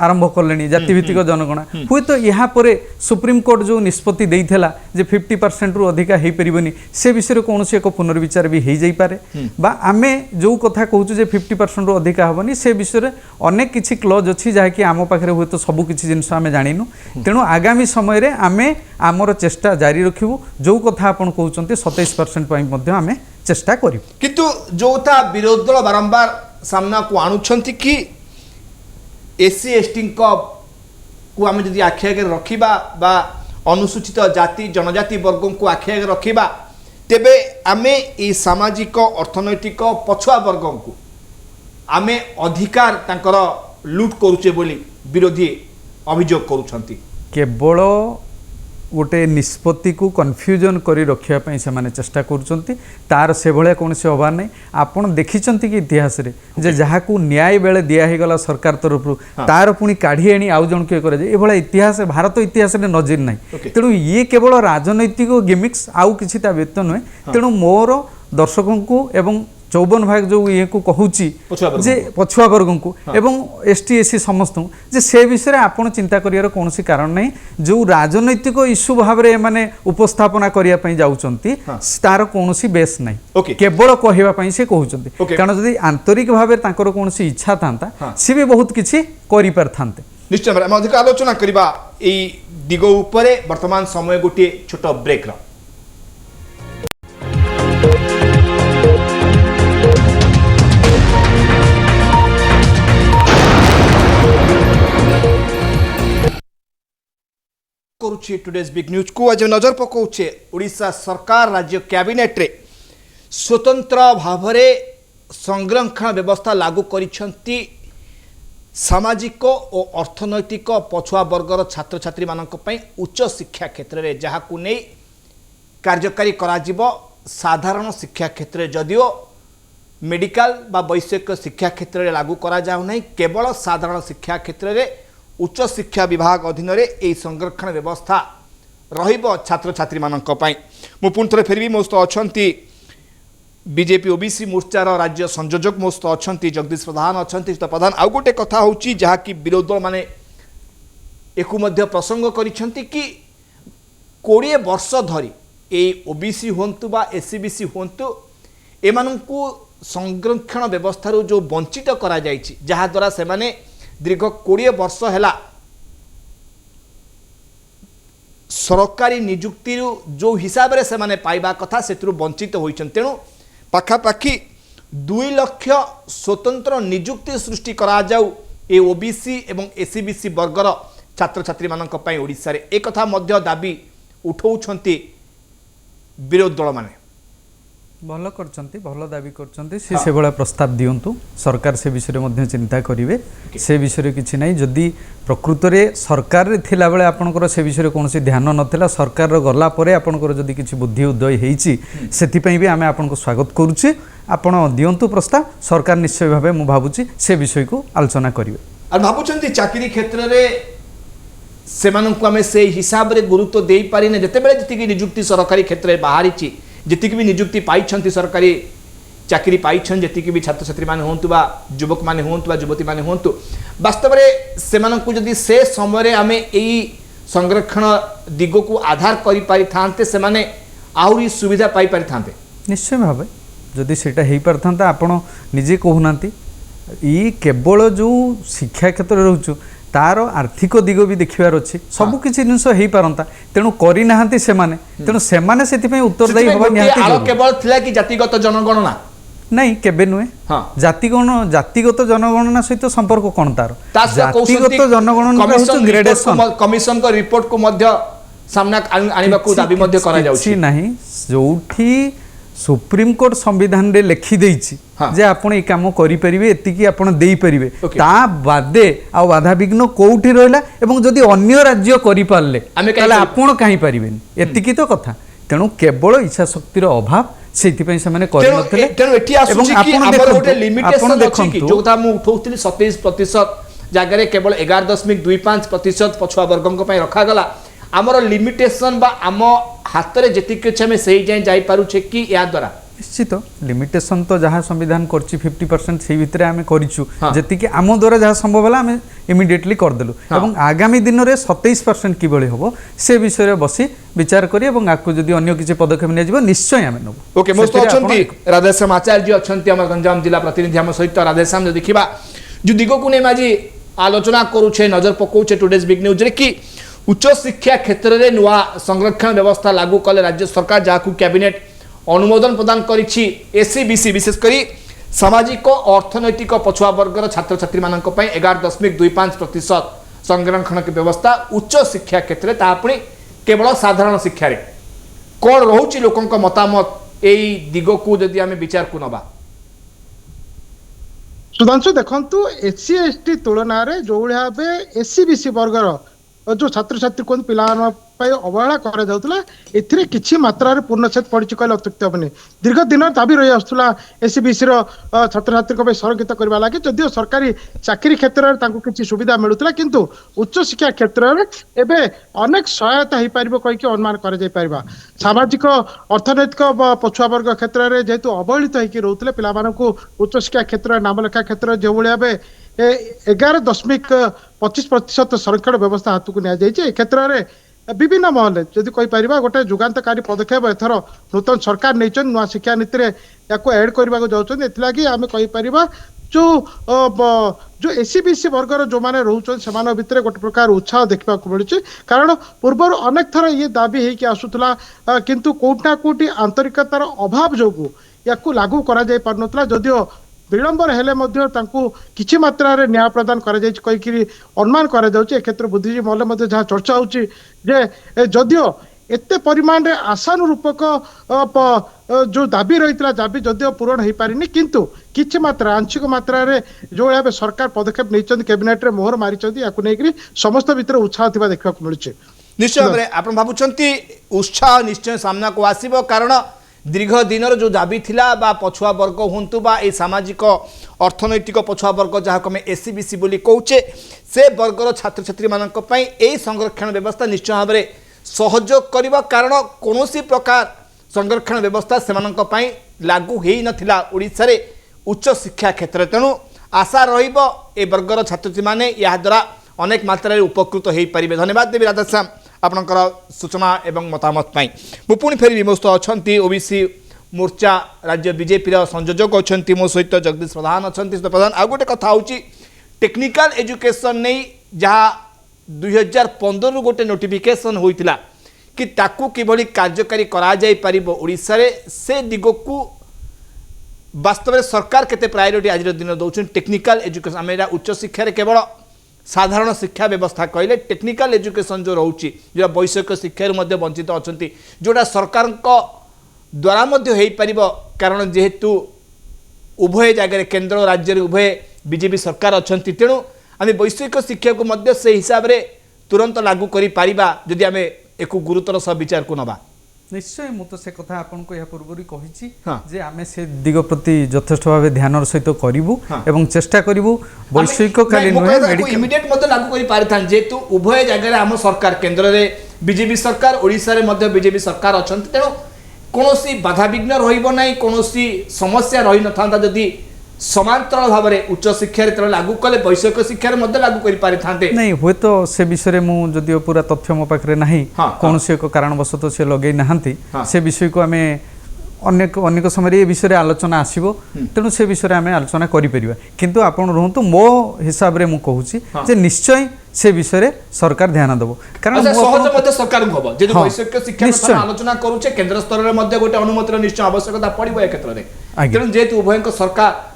आरंभ कले जाति भित्तिक जनगणना हुए तो यहाँ पर सुप्रीम कोर्ट जो निष्पत्ति देइथेला जे 50% रु अधिका हो पारे से विषय कौन एक पुनर्विचार भी हो जापे बा आमे जो कथा कहूँ जे 50% रु अधिका हेनी से विषय अनेक किसी क्लज अच्छी जहाँकि आम पाखे हुए तो सबू किसी जिनस आम जाणु तेणु आगामी समय आमे आमर चेष्टा जारी रखिबू जो कथा आपन कहउचंती 27% आमे चेष्टा करिबू किंतु जो था विरोधी दल बारंबार सामना को आणुछंती कि एससी एसटी को आम जदि आखि आगे रखिबा बा अनुसूचित जाति जनजाति वर्ग को आखि आगे रखिबा तेबे आमे ई सामाजिक अर्थनैतिक पछुआ वर्ग को आमे अधिकार तांकर लूट करूचे बोली विरोधी अभियोग करूछंती केवल गोटे निष्पत्ति को कन्फ्यूजन करी रखिया पई से माने चेष्टा करूछंती तार से भले कौन से अभाव नहीं आपण देखिछंती कि इतिहास रे जे जहा को न्याय बेले दिया ही गला सरकार तरफ तार पुनी काढी आनी आउ जण के करे जे ए भले इतिहास भारत इतिहास रे नजर नहीं तेणु ये केवल राजनैतिक गिमिक्स आउ किछि ता व्यक्त नुहे तेणु मोर दर्शकों को एवं 54 भाग जो ये को कहूची जे पछुआ वर्ग को एवं एसटी एससी समस्त जे से विषय आपण चिंता करियार कौन सी कारण नहीं जो राजनैतिक इश्यू भाव रे माने उपस्थापना करिया पई जाउचंती तार कौन सी बेस नहीं केवल कहवा पई से कहउचंती कारण जदी आंतरिक भाव तांकर कौन सी इच्छा थांता सी भी बहुत किछि करि परथांते निश्चय हम अधिक आलोचना करिबा एई दिगो उपरे वर्तमान समय गोटे छोट ब्रेक रा करुछे टुडेज बिग न्यूज को आज नजर पकाउछे ओडिशा सरकार राज्य कैबिनेट रे स्वतंत्र भाव संरक्षण व्यवस्था लागू करिसेंती सामाजिक और अर्थनैतिक पछुआ वर्गर छात्र छात्री मानक पई उच्च शिक्षा क्षेत्र में जहाकू नहीं कार्यकारी करा जिवो साधारण शिक्षा क्षेत्र जदिओ मेडिकल बा वैषयिक शिक्षा क्षेत्र में लागू करा जाऊ नहीं, केवल साधारण शिक्षा क्षेत्र में उच्च शिक्षा विभाग अधीन में संरक्षण व्यवस्था रहिबो छात्र छात्री मानक पई। मु पुणी थे फेरबी मो सहित अच्छा बीजेपी ओबीसी मोर्चार राज्य संयोजक मो सहित अच्छा जगदीश प्रधान अच्छा प्रधान। आउ गोटे कथा होची जहाँकि विरोधी दल माने एकु मध्य प्रसंग करिसेंती कि 20 वर्ष धरी ए ओबीसी होंतु बा एससीबीसी होंतु एमानंकु संरक्षण व्यवस्था जो वंचित करा जायछि, जहा द्वारा से माने दीर्घ 20 वर्ष हैला सरकारी नियुक्ति जो हिसाब रे से माने पाइबा कथा सेतरु वंचित होइछन। तेणु पाखापाखि 2 लाख स्वतंत्र नियुक्ति सृष्टि करा जाऊ ए ओबीसी एवं एससीबीसी वर्गर छात्र छात्री मानक पई ओडिसा रे एक कथा मध्य दाबी उठाउछंती विरोधी दल माने। भल करचंती, भल दाबी करचंती, से भाया प्रस्ताव दियंतु, सरकार से विषय में चिंता करेंगे। से विषय किसी ना जदि प्रकृत में सरकार रे थिला बेले आपनकर से विषय कौन ध्यान नाला, सरकार गला परे आपनकर जदि किसी बुद्धि उदय होती से भी आम आपको स्वागत करुचे। आपण दियंतु प्रस्ताव, सरकार निश्चय भाव मु भावुची से विषय को आलोचना करेंगे। और भावुंट चाकरी क्षेत्र में से से हिसाब रे गुरुत्व दे पारि ने जते बेले जति नियुक्ति सरकारी क्षेत्र में बाहरी जी भी नियुक्ति पाई सरकारी चाकरी पाई जी भी छात्र छात्री माने होंतु बा युवक माने होंतु बा युवती माने होंतु वास्तव में से से समय आमे एई संरक्षण दिग को आधार करि पारि थांते से माने आउरी सुविधा पाई पारि थांते। निश्चय भाव जदि सेटा हेई परथांता आपण निजे कहूनांती ई केवल जो शिक्षा क्षेत्र रहउछु तार आर्थिक दिग भी देखिबार अछि, सब किछि जिंस हेई पारंता, तेणु करि नाहंती सेमाने, तेणु सेमाने सेति उत्तरदायी होबा निहाती आलो केवल थिला कि जातिगत जनगणना नहीं केबे नुहे। जातिगत जनगणना सहित संपर्क कोन तार जातिगत जनगणना ग्रेडेशन कमिशन को रिपोर्ट को मध्य सामना आनिबा को दाबी मध्य करा जाउछि नाही, जोठी सुप्रीम कोर्ट संविधान रे लिखि देइछि जे आपण ए काम करि परिबे, एतिकी आपण देई परिबे, ता बादे आ बाधा विघ्न कोउठी रहला एवं जदि अन्य राज्य करि पारले ताले आपण काहे परिबेन, एतिकी तो कथा। तेणु केवल इच्छा शक्तिर अभाव सेति पई से माने करि नथले। तेणु एठी आसुछि कि हमर गोटे लिमिटेशन अछि कि जोता मु उठौथिली 27% जागा रे केवल 11.25% पछुआ वर्गक पई रखा गला। आमर लिमिटेशन बा आम हाथ में जी कि से जाए पारुछे कि या द्वारा निश्चित लिमिटेशन तो जहाँ संविधान करछि 50% से भितर आम करिछु, जति आम द्वारा जहाँ संभव है आम इमिडिएटली करदेलु एवं आगामी दिन में 27% किभଳି होबो से विषय रे बसी विचार करी एवं आकु जदि अन्य किछि पदक्षेप निया जिवो निश्चय आम नबो। ओके मोस्ट अछंती राधेश्याम आचार्य जी अछंती हमर गंजाम जिला प्रतिनिधि हम सहित राधेश्याम जो देखिबा जो दिगो को ने माजी आलोचना करूछे नजर पकाउछे टुडेज बिग न्यूज रे कि उच्च शिक्षा क्षेत्र में नुआ संरक्षण व्यवस्था लागू कले राज्य सरकार जहाँ कैबिनेट अनुमोदन प्रदान करिछि। एससीबीसी विशेषकर सामाजिक और अर्थनैतिक पछुआ वर्गर छात्र छात्री मानक पई 11.25% संरक्षण की व्यवस्था उच्च शिक्षा क्षेत्र में तापुणी केवल साधारण शिक्षा रे कौन रोचे लोकों मतामत यही दिग को जदि आम विचार को नबा। सुधांशु देखंतु एससी एसटी तुलन जो भाव एससीबीसी वर्गर जो छात्र छात्री को पिला अवहेला करा जाउतला एथिरे किछि मात्रा रे पूर्णच्छेद पड़छि कहले अत्युक्ति हेबनी। दीर्घ दिन दाबी रही आसुला एससीबीसी रो छात्र छात्री को संरक्षित करबा लागि जदियो सरकारी चाकरी क्षेत्र में तांको किछि सुविधा मिलुतला, किंतु उच्च शिक्षा क्षेत्र में एबे अनेक सहायता हो पारिबो कहि कि अनुमान करा जाय पारिबा। सामाजिक अर्थनैतिक पछुआ वर्ग क्षेत्र में जेहेतु अवहेलित होइकि रहउतले पिला मानकु उच्च शिक्षा क्षेत्र नामलेखा क्षेत्र जो भलिया बे 11.25% संरक्षण व्यवस्था हाथ को नि जाइए। क्षेत्र में विभिन्न महल जदि कहीपर गोटे जुगान्तकारी पदक्षेप एथर नूतन सरकार नहीं नुआ शिक्षा नीति में एड करने जाऊँगी आम कहीपर जो जो एससीबीसी वर्गर जो मैंने रोचन से भितर गोटे प्रकार उत्साह देखा मिलूँ, कारण पूर्व अनेक थर ये दाबी होगी आसूला किंतु कोठा कोटी आंतरिकतार अभाव जो या लागू करा जाय पारनतला, जदियो विलंबर हेले मध्य तांकु किछि मात्रा रे न्याय प्रदान करा जाय कहिकि अनुमान करा जाउछि। ए क्षेत्र बुद्धिजीवी महल मध्य जहाँ चर्चा होछि जे जदियो एते परिमाण रे आशानुरूपक जो दाबी रहितला दाबी जदियो पूरण हो पारिनी, किंतु किछि मात्रा आंशिक मात्रा रे जो भाव सरकार पदक्षेप नहीं कैबिनेट रे मोहर मारी याकु नेकरी समस्त भितर उत्साह थिबा देखा मिलुछि। निश्चय भाव आप भावुंट उत्साह निश्चय सामना को आसब, कारण दीर्घ दिन जो दाबी थिला बा पछुआ वर्ग हुंतु बा ए सामाजिक अर्थनैतिक पछुआ वर्ग जहाँ को एससीबीसी बोली कहूचे से वर्गर छात्र छात्री मानक पई ए संरक्षण व्यवस्था निश्चय भाव में सहयोग करिबा कारण कोनोसी प्रकार संरक्षण व्यवस्था सेमानक पई लागू हेई नथिला ओडिसा रे उच्च शिक्षा क्षेत्र तेणु आशा रहिबो ए वर्गर छात्र छात्री माने या द्वारा अनेक मात्रा उपकृत हो पारे। धन्यवाद देवी राधाश्याम आपणकर सूचना एवं मतामत पाई। मु पुणी फेर मो सहित अच्छा ओबीसी मोर्चा राज्य बीजेपी संयोजक अच्छा मो सहित जगदीश प्रधान अच्छा प्रधान आ गोटे कथा हूँ टेक्निकल एजुकेशन नहीं जहाँ 2015 गोटे नोटिफिकेशन होता कि ताकू किभली कार्यकारी करा जाई परिबो ओडिसा रे से दिगकू वास्तव में सरकार केते प्रायोरिटी आज दिन दौरान टेक्निकल एजुकेशन आम उच्च शिक्षा रे केवल साधारण शिक्षा व्यवस्था कहले टेक्निकल एजुकेशन जो रोचे जो वैषयिक शिक्षा वंचित अच्छा जोटा सरकार द्वारा हो पार कारण जेहेतु उभय जगह केन्द्र और राज्य उभय बीजेपी सरकार अच्छा तेणु आम वैषयिक शिक्षा को से हिसाब से तुरंत लागू करा जदि आम एक गुरुतर सह विचार को नवा निश्चय मु तो से कथा आपन को या पूर्वरी कहिछि हाँ। जे आमे से दिग प्रति यथेष्ट भाव ध्यान सहित करिवु एवं चेष्टा करिवु वैश्विक काली नुहे मेडिकल इमिडिएट मते लागू करि पारिथान जेतु उभय जगह आम सरकार केंद्र रे बीजेपी सरकार ओडिसा रे मध्य बीजेपी सरकार अछंत तेणु कोनोसी बाधा विघ्न रहिबो नै कोनोसी समस्या रहि नथांता जदि समांतराल भाव में उच्च शिक्षा रे लागू कले वैषयिक शिक्षा रे मध्य लागू करि पारिथांते नहीं हुए तो से विषय मु जदियो पूरा तथ्य मो पाखरे नाही हाँ, कौन से एक कारणवशत से लगे नहांती हाँ। से विषय को आमे अनेक अनेक समय ये विषय आलोचना आसीबो तेणु से विषय आमे आलोचना करि परिबा किंतु आपण रहंतु मो हिसाब रे मु कहूची हाँ। जे निश्चय से विषय सरकार ध्यान देबो कारण अच्छा मु सहज आपन- मध्य सरकार हबो जे हाँ, वैषयिक शिक्षा निश्चय। आलोचना करूचे केंद्र स्तर रे मध्य गोटे अनुमतिर निश्चय आवश्यकता पड़िबो ए क्षेत्र रे आज्ञा। तेणु जेतु उभयक सरकार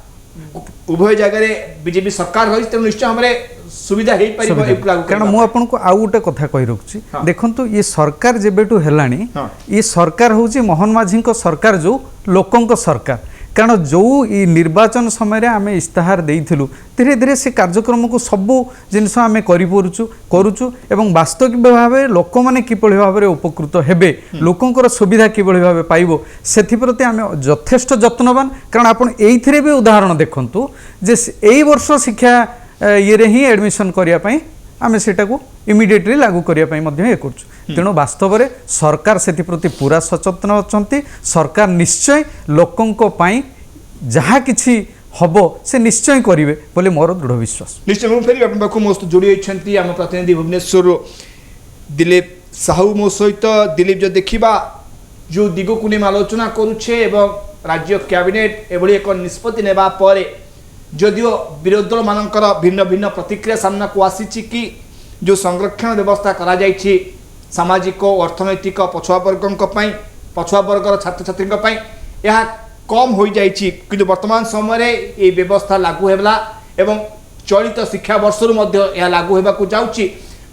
उभय जगह रे बीजेपी सरकार रही तेणु निश्चय हमरे सुविधा हेई परिबो ए लागू कारण मु आपन को आउ गोटे कथा कहि रखुची हाँ। देखंतु ये सरकार जेबेटू हेलानी हाँ। ये सरकार होची मोहन माझी को सरकार जो लोकंक सरकार कारण जो ई निर्वाचन समय रे आमे इस्ताहार देइथिलु धीरे धीरे से कार्यक्रम को सबु जिनस आमे करूचु एवं वास्तविक भाव लोक माने किपरि भाव रे उपकृत हेबे लोकंकर सुविधा किपरि भाव पाइबो सेथि प्रति आमे यथेष्ट यत्नवान कारण आपण एइथिरे भी उदाहरण देखंतु जे एई वर्ष शिक्षा ये रे ही एडमिशन करिया पई आमे सेटा को इमिडिएटली लागू करिया पई मध्ये ए करछु तेणु वास्तव में सरकार से प्रति पूरा सचेतन अच्छा सरकार निश्चय लोकों जहाँ किसी हम से निश्चय करेंगे बोले मोर दृढ़ विश्वास। निश्चय मैं फेर अपन पाखु मोस्त जोड़ी होइछंती आम प्रतिनिधि भुवनेश्वर दिलीप साहू मो सहित दिलीप जो देखिबा जो दिग को नहीं आलोचना करुछे एवं राज्य कैबिनेट एभली एक निष्पत्ति नेबा परे जदियो विरोधी दल मानकर भिन्न भिन्न प्रतिक्रिया सामना को आसीछि कि जो संरक्षण व्यवस्था करा जाइछि सामाजिक और अर्थनैतिक पछुआ वर्गर छात्र छात्री यह कम हो जाइछि किंतु वर्तमान समय रे ये व्यवस्था लागू हेबला एवं चलित शिक्षा वर्ष यह लागू हेबाकु जाउछि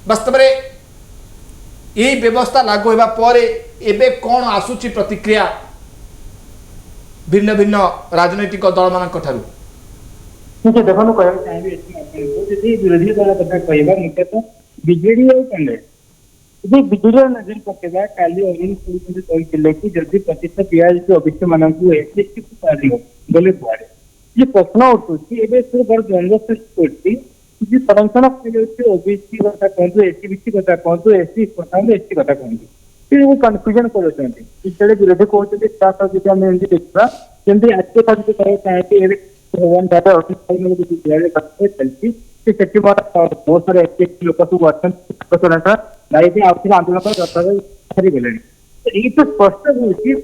वास्तव में यही व्यवस्था लागू हेबा परे एबे कौन आसुछि प्रतिक्रिया भिन्न भिन्न राजनैतिक दल मानक ठारू मुझे देखो कहना चाहिए विरोधी दल कथा कहवा मुख्यतः बीजेडी और कांग्रेस यदि विजेडी नजर पकेगा काली अरुण कहते कि जदि प्रतिशत दिया ओबीसी मान एसएसटी को पारी बोले कुआड़े ये प्रश्न उठुची एबे से बड़ द्वंद्व सृष्टि करती जे संरक्षण ओबीसी कथा कहतु एससीबीसी कथा कहतु एससी कथा एसटी कथा कहतु ये कन्फ्यूजन करूछंती इतले विरोधी कहते साथ जदि हम एंदी देखबा जेंति आज के तक कहे चाहे भगवान दादा चलती बहुत सारे लोक सब अच्छा आंदोलन छाड़गले ये तो स्पष्ट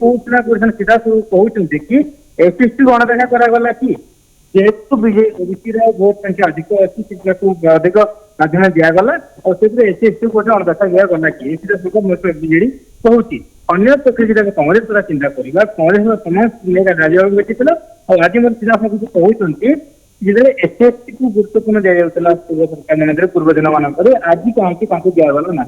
होना सीधा सब कहते कि एसएसटी गणदेखा करागला कि जेहेतु ओबीसी भोट संख्या अधिक अच्छी अधिक प्राधान्य दिगला और एसएसटी गोटे अणदेखा दिगला कि बीजेडी कहूँ अन्य पक्ष कांग्रेस द्वारा चिंता करवा कांग्रेस समाज राज्य बैठी और आज मैं सीधा सब कहते एसएसटी को गुरुत्वपूर्ण दिया पूर्व सरकार पूर्व दिन मानक आज कहीं दिगला ना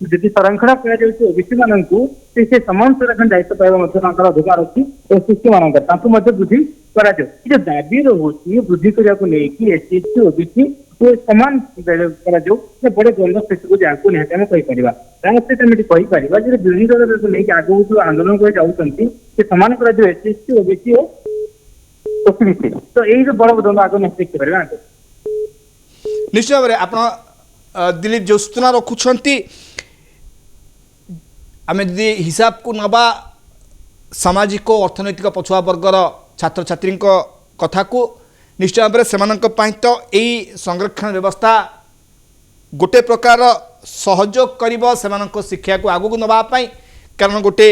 जदि संरक्षण कर ओबीसी मान समान संरक्षण दायित्व पाइबा अधिकार अच्छी एसएसटी मान बुद्धि କରାଯାଉ। ଏ ଯୋଉ ଦାବି ରହୁଛି ବୃଦ୍ଧି କରିବାକୁ ନେଇକି SC ST OBC ସମାନ କରାଯାଉ ବଡ ଦ୍ୱନ୍ଦ୍ୱ ସ୍ଥିତିକୁ ଯାହାକୁ ନିହାତି ଆମେ କହିପାରିବା। ତା ସହିତ ଆମେ କହିପାରିବା ଯେ ବିରୋଧୀ ଦଳକୁ ନେଇକି ଆଗକୁ ଯୋଉ ଆନ୍ଦୋଳନ କରି ଯାଉଛନ୍ତି ସେ ସମାନ କରାଯାଉ SC ST OBC ଓ OBC। ତ ଏଇ ଯୋଉ ବଡ ଦ୍ୱନ୍ଦ୍ୱ ଆଗ ନିହାତି ଦେଖିପାରିବା। ନିଶ୍ଚୟ ଭାବରେ ଆପଣ ଦିଲ୍ଲୀପ ଯେଉଁ ସୂଚନା ରଖୁଛନ୍ତି ଆମେ ଯଦି ହିସାବକୁ ନେବା ସାମାଜିକ ଓ ଅର୍ଥନୈତିକ ପଛୁଆ ବର୍ଗର ଛାତ୍ରଛାତ୍ରୀଙ୍କ କଥାକୁ ନିଶ୍ଚୟ ଭାବରେ ସେମାନଙ୍କ ପାଇଁ ତ ଏଇ ସଂରକ୍ଷଣ ବ୍ୟବସ୍ଥା ଗୋଟେ ପ୍ରକାର ସହଯୋଗ କରିବ ସେମାନଙ୍କ ଶିକ୍ଷାକୁ ଆଗକୁ ନେବା ପାଇଁ। କାରଣ ଗୋଟେ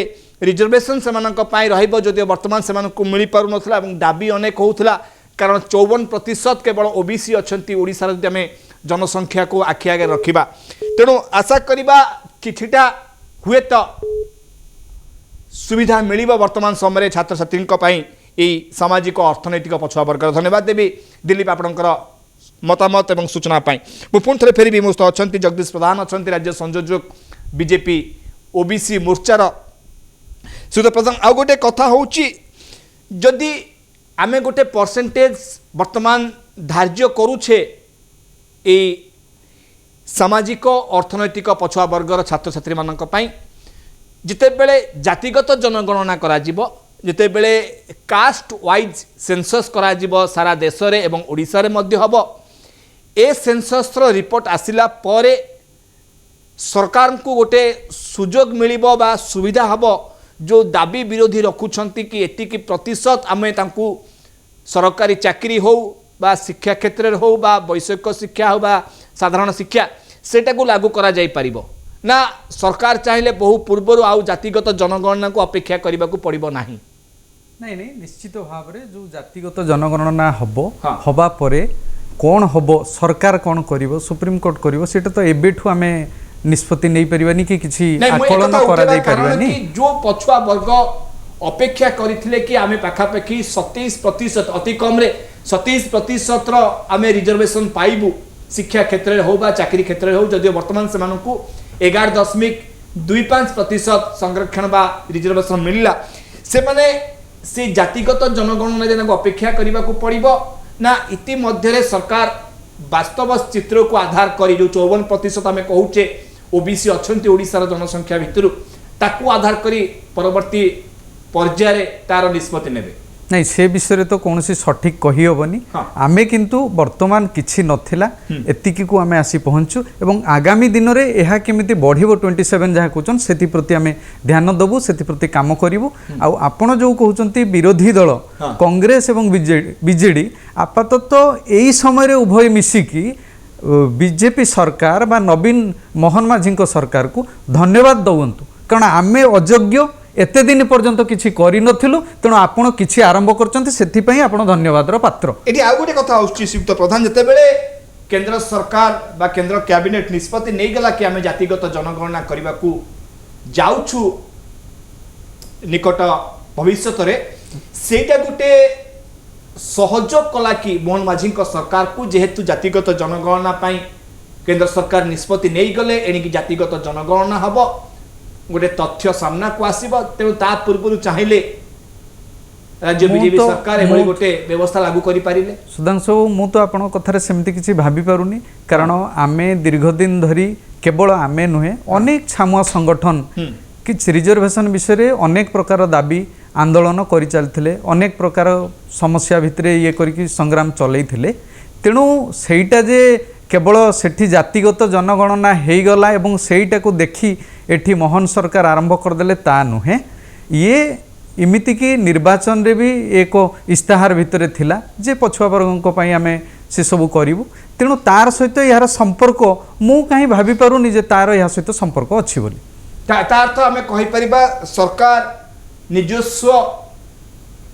ରିଜର୍ଭେସନ୍ ସେମାନଙ୍କ ପାଇଁ ରହିବ ଯଦିଓ ବର୍ତ୍ତମାନ ସେମାନଙ୍କୁ ମିଳିପାରୁନଥିଲା ଏବଂ ଦାବି ଅନେକ ହେଉଥିଲା। କାରଣ 54% କେବଳ OBC ଅଛନ୍ତି ଓଡ଼ିଶାର ଯଦି ଆମେ जनसंख्या को आखि आगे रखा। तेणु आशा करवा किछिटा हुए तो सुविधा मिल वर्तमान समय छात्र छात्री यही सामाजिक अर्थनैतिक पछुआ वर्ग। धन्यवाद देवी दिलीप आपणकर मतामत और सूचना मुझे पुणी थे फेरबी मो अच्छा जगदीश प्रधान अच्छा राज्य संयोजक बीजेपी ओबीसी मोर्चार सुध प्रधान। आउ गोटे कथा हूँ जदि आम गोटे परसेंटेज वर्तमान धार्य करुचे ये सामाजिक अर्थनैतिक पछुआ वर्गर छात्र छात्री मानक जिते बेले जातिगत जनगणना करा जिते बेले कास्ट वाइज सेंसस करा सारा देश रे एवं ओडिशा रे मध्य हबो। ए सेंसस रो रिपोर्ट आसिला परे सरकार को गोटे सुजोग मिलिबो बा सुविधा हबो जो दाबी विरोधी रखुछंती कि एतिकी प्रतिशत आमे तांकू सरकारी चाकरी हो बा शिक्षा क्षेत्र हो बा वैषयिक शिक्षा हो बा साधारण शिक्षा सेटा को लागू करा जाई परिबो ना सरकार चाहिले बहु पूर्व आउ जातिगत जनगणना को अपेक्षा करने को पड़ो ना। नहीं नहीं निश्चित भाव में जो जातिगत जनगणना हबो हाँ। हवा परे कौन हबो सरकार कौन करिवो सुप्रीम कोर्ट करिवो सेटा तो एबेठु आमे निष्पत्ति नहीं परिबानी कि किछि आकलन करा जाई परिबानी। जो पछुआ वर्ग अपेक्षा करथिले कि आमे पाखापाखि 27% अति कम रे 27% रो आमे रिजर्वेशन पाइबु शिक्षा क्षेत्र में हो बा चाकरी क्षेत्र में हो जदियो वर्तमान से 11.25% संरक्षण बा रिजर्वेशन मिलला से माने से जातिगत जनगणना जनक अपेक्षा करने को पड़ो ना इति मध्य सरकार वास्तव चित्र को आधार कर जो 54% आम कहूचे ओबीसी अच्छी ओडिशार जनसंख्या भितर ताकू आधार करी परवर्ती पर्याय तार निष्पत्ति नेबे नहीं से विषय तो कौन सठिक कही हेनी। हाँ। आमे किंतु वर्तमान किछि नथिला एतिकी को आमे आसी पहुँचु एवं आगामी दिन में यह केमिति बढ़िबो 27 जहाँ कहउछन सेति प्रति आमे ध्यान देबु सेति प्रति काम करिवु। आउ आपण जो कहउछंती विरोधी दल हाँ। कांग्रेस एवं बीजेडी आपातत एई समय रे उभय मिसिकी बीजेपी सरकार बा नवीन मोहन माझी सरकार को धन्यवाद दउंतु कारण आमे अयोग्य एते दिन पर्यंत किछि करि नथिलु तेणु आपण किछि आरंभ करचंती सेति पई आपण धन्यवाद रो पात्र। एटी आउ गोटे कथा आउछि श्रीयुक्त प्रधान जते बेले केंद्र सरकार बा केंद्र कैबिनेट निष्पत्ति नै गला कि आमे जातिगत जनगणना करबा को जाउछु निकट भविष्य रे सेटा गोटे सहयोग कला कि मोहन माझी सरकार को जेहेतु जातिगत जनगणना पई केंद्र सरकार निष्पत्ति नै गले एणिकी जातिगत जनगणना हबो गोटे तथ्य सामना को आसीबो तेणु ता पूर्व चाहिए राज्य बीजेपी सरकार एभली गोटे व्यवस्था लागू करि पारिले। सुधांशु मु तो आपण कथार सेमती किछि भाबी पारुनी कारण आमे दीर्घ दिन धरी केवल आमे नुहे अनेक छामुआ संगठन कि रिजर्वेशन विषय रे अनेक प्रकार दाबी आंदोलन करि चलथिले अनेक प्रकार समस्या भितरे ये करिकि संग्राम चलैथिले तेणु सेईटा जे केवल सेठी जातिगत जनगणना हो गला एवं सेईटा को देखी एठी मोहन सरकार आरंभ करदेले ता नुहे ये इमिति कि निर्वाचन रे भी एक इस्ताहार भितरे थिला जे पछुआ वर्गों पई आमे से सब करिवु तेणु तार सहित यार संपर्क मु कहीं भाबी पारुनी जे तार या सहित संपर्क अछि बोली तार तो आमे कहि परिबा सरकार निजस्व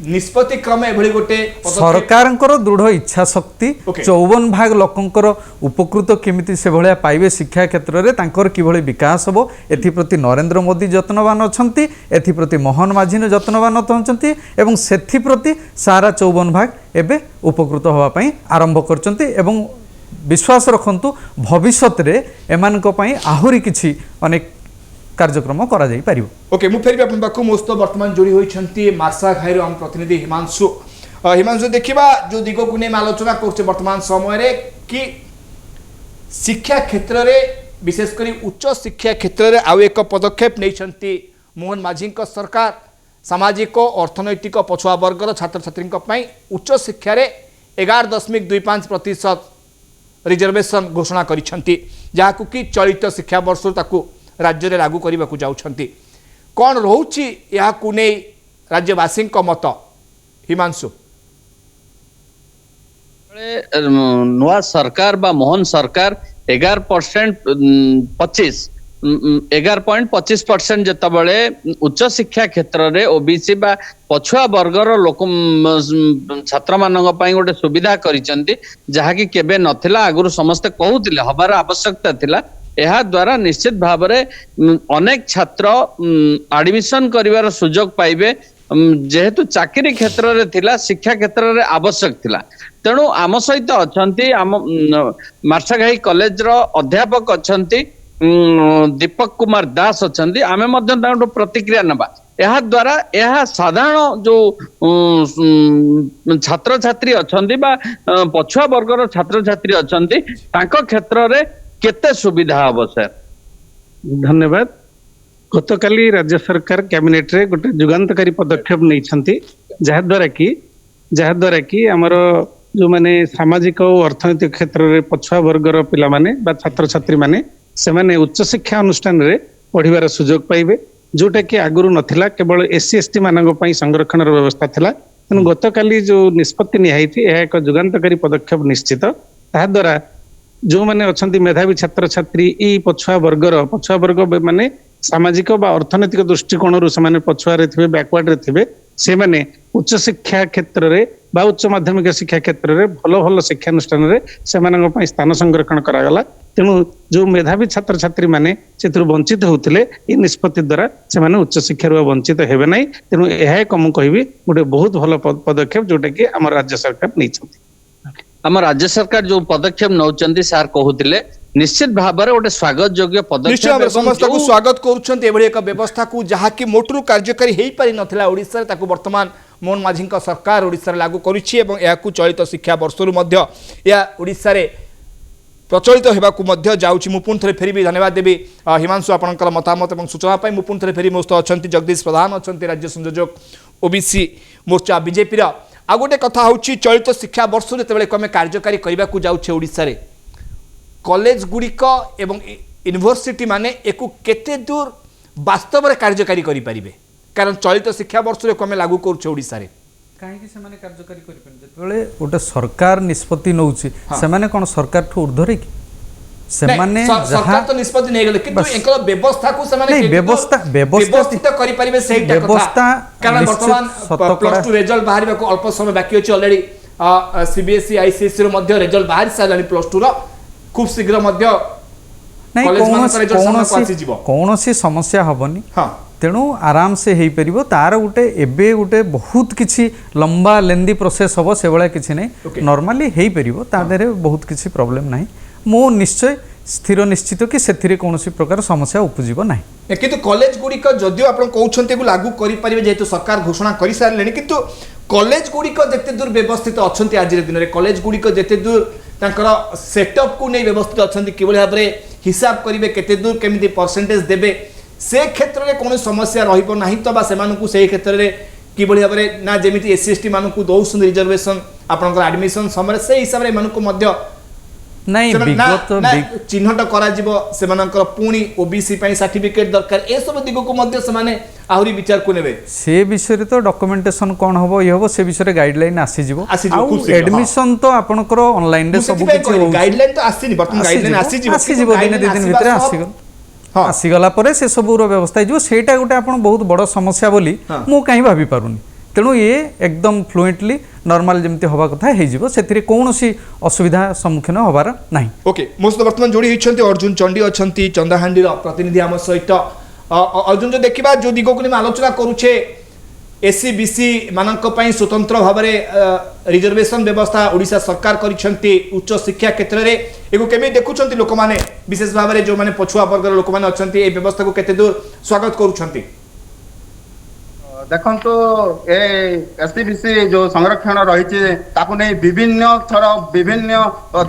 निष्पत्ति क्रमे एभली गोटे सरकारଙ୍କର दृढ़ इच्छा शक्ति 54 भाग लोकंकर उपकृत केमिति से भलिया पाइबे शिक्षा क्षेत्र रे तांकर किभली विकास हबो एथि प्रति नरेंद्र मोदी यत्नवान अछंती एथि प्रति मोहन माझी यत्नवान अछंती एवं सेथि प्रति सारा 54 भाग एबे उपकृत होवा पई आरंभ करचंती एवं विश्वास रखंतु भविष्यत रे एमानक पई आहुरी किछि अनेक कार्यक्रम करा जाई पारिबो। ओके मु फेर भी अपन पाखु मोस्त वर्तमान जोड़ी होइछंती मार्सा घाईरो हम प्रतिनिधि हिमांशु हिमांशु देखिबा जो दिग को नहीं आलोचना करछे वर्तमान समय रे कि शिक्षा क्षेत्र रे विशेषकर उच्च शिक्षा क्षेत्र में आउ एक पदक्षेप नहीं मोहन माझी सरकार सामाजिक अर्थनैतिक पछुआ वर्गर छात्र छात्री उच्च शिक्षा 11.25% रिजर्वेशन घोषणा करिसेंती जहाकु कि चलित शिक्षा वर्ष ताकू राज्य में लागू करने को जाउछंती कौन रोची याकु नै राज्यवासी मत हिमांशु नुआ सरकार बा मोहन सरकार 11.25% जितेबाला उच्च शिक्षा क्षेत्र में ओबीसी बा पछुआ वर्गर लोक छात्र मान गोटे सुविधा करिसेंती जहाँकि केबे नथिला आगुरु समस्ते कहूतिले हबार आवश्यकता थिला एहा द्वारा निश्चित भाव में अनेक छात्र एडमिशन करिवार सुजोग पाइबे जेहेतु चाकरी क्षेत्र में थिला शिक्षा क्षेत्र में आवश्यक थिला तेणु आम सहित अछंती आम मार्शाघाई कॉलेज रो अध्यापक अछंती दीपक कुमार दास अछंती आमे मध्य तांटो प्रतिक्रिया नबा एहा द्वारा एहा साधारण जो छात्र छात्री अछंती बा पछुआ वर्गर छात्र छात्री अछंती तांको क्षेत्र रे केते सुविधा हबो सर धन्यवाद गतकाली राज्य सरकार कैबिनेट रे गोटे जुगान्तकारी पदक्षेप नहीं जहाद्वारा कि आमर जो माने सामाजिक और अर्थनैतिक क्षेत्र में पछुआ वर्गर पिला माने बा छात्र छात्री माने से माने उच्च शिक्षा अनुष्ठान रे पढ़िबार सुजोग पाइबे जोटा कि आगुरु नथिला केवल एससी एसटी मानक पई संरक्षण व्यवस्था थिला तेणु गतकाली जो निष्पत्ति निहाइथि यह एक जुगान्तकारी पदक्षेप निश्चित ता द्वारा जो माने अछंती मेधावी छात्र छात्री ई पछुआ वर्ग माने सामाजिक बा अर्थनैतिक दृष्टिकोण से पछुआ थे बैकवर्ड थे से माने उच्च शिक्षा क्षेत्र में बा उच्च माध्यमिक शिक्षा क्षेत्र में भल भल शिक्षानुष्ठान से स्थान संरक्षण करागला तेणु जो मेधावी छात्र छात्री माने से वंचित होते निष्पत्ति द्वारा से उच्च शिक्षा वंचित हेबे नहीं तेणु यह एक मुझे कहबी गोटे बहुत भल पदक्षेप जोटा कि आम राज्य सरकार नहीं आम राज्य सरकार जो पदक्षेप नौचंती सार कहूतिले निश्चित भाव में गोटे स्वागत योग्य पदक्षेप समस्त को स्वागत करुछंत एभली एक व्यवस्था को जहाँ कि मोटरू कार्यकारी हो पारि नथिला ओडिसा रे ताकू वर्तमान मोहन माझी सरकार ओडिसा रे लागू करिछि एवं याकू चलित शिक्षा वर्षरु मध्य या ओडिसा रे प्रचलित होगाकू मध्य जाउछि मु पुन थरे फेरिबी धन्यवाद देवी हिमांशु आपनकर मतामत एवं सूचना पाई मु पुन थरे फेरि मोस्त अछंती जगदीश प्रधान अछंती राज्य संयोजक ओबीसी मोर्चा बीजेपी रा आ गोटे कथा होछि चलित शिक्षा वर्ष जेतेबेले कमे कार्यकारी करबाकू जाउछि ओडिसा रे कॉलेज गुड़िक एवं यूनिवर्सिटी माने एकु केते दूर वास्तव में कार्यकारी करि परिबे कारण चलित शिक्षा वर्ष रे कमे लागू करूछ ओडिसा रे काहेकि से माने कार्यकारी करि परन जेतेबेले गोटे सरकार निष्पत्ति नउछि से माने कोन सरकार ठु ऊर्ध्वरे कि से माने सरकार तो निष्पत्ति नै गेले किंतु एकल व्यवस्था को से माने व्यवस्थित करि परिबे सेटा कथा कारण वर्तमान +2 रिजल्ट बाहरिबा को अल्प समय बाकी अछि ऑलरेडी सीबीएसई आईसीएसई रो मध्य रिजल्ट बाहर सालानी +2 रो खूब शीघ्र मध्य कौन सी समस्या हेनी तेणु आराम से हो पार तार गोटे एबे गोटे बहुत किसी लंबा लेंदी प्रोसेस हम से भाया किसी नहीं नॉर्मली हो पार तादेह बहुत किसी प्रॉब्लम ना मो निश्चय स्थिर निश्चित कि से कौन प्रकार समस्या उपजीव ना किंतु कॉलेज गुड़िक जदिव आप कहते लागू करेंगे जेहेतु सरकार घोषणा कर सारे किंतु कॉलेज गुड़िक जिते दूर व्यवस्थित अच्छा आज दिन में कॉलेज गुड़िक जिते दूर सेटअप को नहीं व्यवस्थित अच्छा कि भाव में हिसाब करेंगे केते दूर केमी परसेंटेज देवे से क्षेत्र में कौन समस्या रही तो से क्षेत्र में कि भाव में ना जमी एससी एसटी मान को दौरान रिजर्वेशन आपंकर एडमिशन समय से हिसाब से नहीं चिन्हट कर पुणी ओबीसी सर्टिफिकेट दरकार ए सब दिग को आहरी विचार को नेबे से विषय तो डॉक्यूमेंटेशन कौन हम ये हम से विषय गाइडलाइन आसीजिवो एडमिशन तो आपनकर ऑनलाइन रे सब किछि गाइडलाइन तो आसीनी वर्तमान गाइडलाइन आसीजिवो दिन दो दिन भितर आसीगल आसीगला परे से सब व्यवस्था जो सेटा गोटे आपन बहुत बड़ समस्या बोली मु काई भाबी पारुनी तेणु ये एकदम फ्लुएंटली नॉर्मल जमती हवा कथा हेजिवो सेथिरे कोनोसी असुविधा सम्मुखीन होबार नाही ओके मोस्ट वर्तमान जोड़ी होइछन्ती अर्जुन चंडी अछन्ती चंदाहांडी रो प्रतिनिधि हम सहित अर्जुन जो देखिबा जो दिगो को आलोचना करूछे एससी बीसी मानक पई स्वतंत्र भाव में रिजर्वेशन व्यवस्था ओडिशा सरकार करिछन्ती उच्च शिक्षा क्षेत्र रे एगो केमे देखुछन्ती लोक माने विशेष भाव में जो माने पछुआ वर्ग लोक माने अछन्ती ए व्यवस्था को केते दूर स्वागत करूछन्ती ଦେଖନ୍ତୁ ଏ ଏସସିବିସି ଯୋଉ ସଂରକ୍ଷଣ ରହିଛି ତାକୁ ନେଇ ବିଭିନ୍ନ ଥର ବିଭିନ୍ନ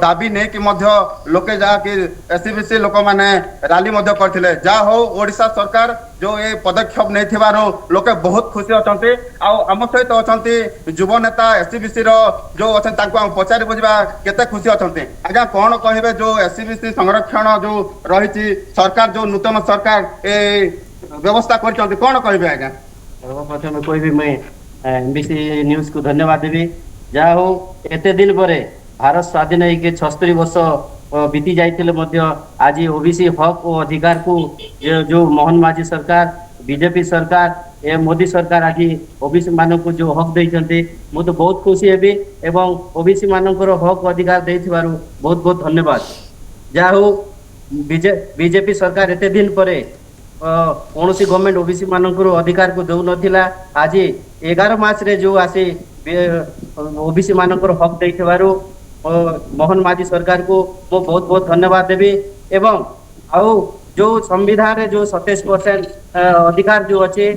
ଦାବି ନେଇକି ମଧ୍ୟ ଲୋକେ ଯାହାକି ଏସସିବିସି ଲୋକମାନେ ରାଲି ମଧ୍ୟ କରିଥିଲେ। ଯାହା ହଉ ଓଡ଼ିଶା ସରକାର ଯୋଉ ଏ ପଦକ୍ଷେପ ନେଇଥିବାରୁ ଲୋକେ ବହୁତ ଖୁସି ଅଛନ୍ତି। ଆଉ ଆମ ସହିତ ଅଛନ୍ତି ଯୁବ ନେତା ଏସସିବିସି ର ଯୋଉ ଅଛନ୍ତି ତାଙ୍କୁ ଆମେ ପଚାରି ବୁଝିବା କେତେ ଖୁସି ଅଛନ୍ତି। ଆଜ୍ଞା କ'ଣ କହିବେ ଯୋଉ ଏସସିବିସି ସଂରକ୍ଷଣ ଯୋଉ ରହିଛି ସରକାର ଯୋଉ ନୂତନ ସରକାର ଏ ବ୍ୟବସ୍ଥା କରିଛନ୍ତି କ'ଣ କହିବେ ଆଜ୍ଞା? सर्वप्रथम कहबी मुझे एमबीसी न्यूज को धन्यवाद देवी। जहा हो एते दिन परे भारत स्वाधीन होके 76 वर्ष बीती जाइए आज ओबीसी हक और अधिकार को जो मोहन माझी सरकार बीजेपी सरकार ए मोदी सरकार आज ओबीसी मान को जो हक देते मु तो बहुत खुशी हेबी एवं ओबीसी मानकर हक अधिकार दे बहुत बहुत धन्यवाद। जहा हो बीजेपी सरकार एते दिन परे कौन सी गवर्नमेंट ओबीसी मानकर अधिकार को दौ नथिला आज 11 मार्च रे जो आसी ओबीसी मानकर हक देइथबारु मोहन माझी सरकार को मो बहुत बहुत धन्यवाद देवी। एवं आउ जो संविधान रे जो 27% अधिकार जो अच्छे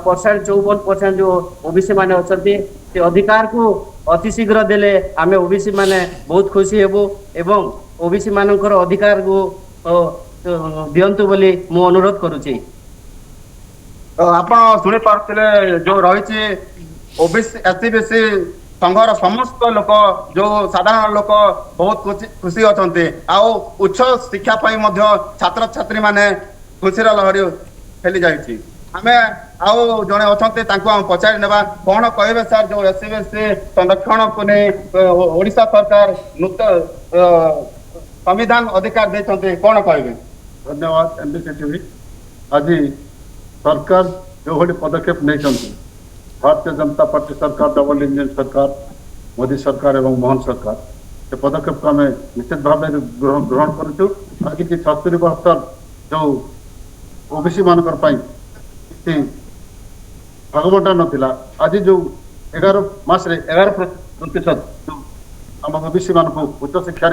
परसेंट 54% जो ओबीसी माने अछंती से अधिकार को अति शीघ्र देले आमे ओबीसी माने बहुत खुशी हेबो एवं ओबीसी मानकर अधिकार को दियंतु बोली मु अनुरोध करुची। आपण शुणी पार्थिले जो रही ओबीसी एससीबीसी संघर समस्त लोक जो साधारण लोक बहुत खुशी अछंती। आउ उच्च शिक्षा पाई मध्य छात्र छात्री माने खुशीर लहरी फैली जाइछि। आमे आउ जने अछंती तांको हम पचारि नेबा कोन कहबे सर जो एससीबीसी संरक्षण को ने ओडिशा सरकार नूतन संविधान अधिकार देछंती कोन कहबे? धन्यवाद एमबीसी टीवी। आज सरकार जो भाई पदक्षेप नहीं भारतीय जनता पार्टी सरकार डबल इंजन सरकार मोदी सरकार एवं मोहन सरकार से पदक्षेप को आम निश्चित भाव ग्रहण करूँ। आज की 76 वर्ष जो ओबीसी मानक भागबंटा नाला आज जो 11 मास 11% जो आम ओबीसी मानक उच्च शिक्षा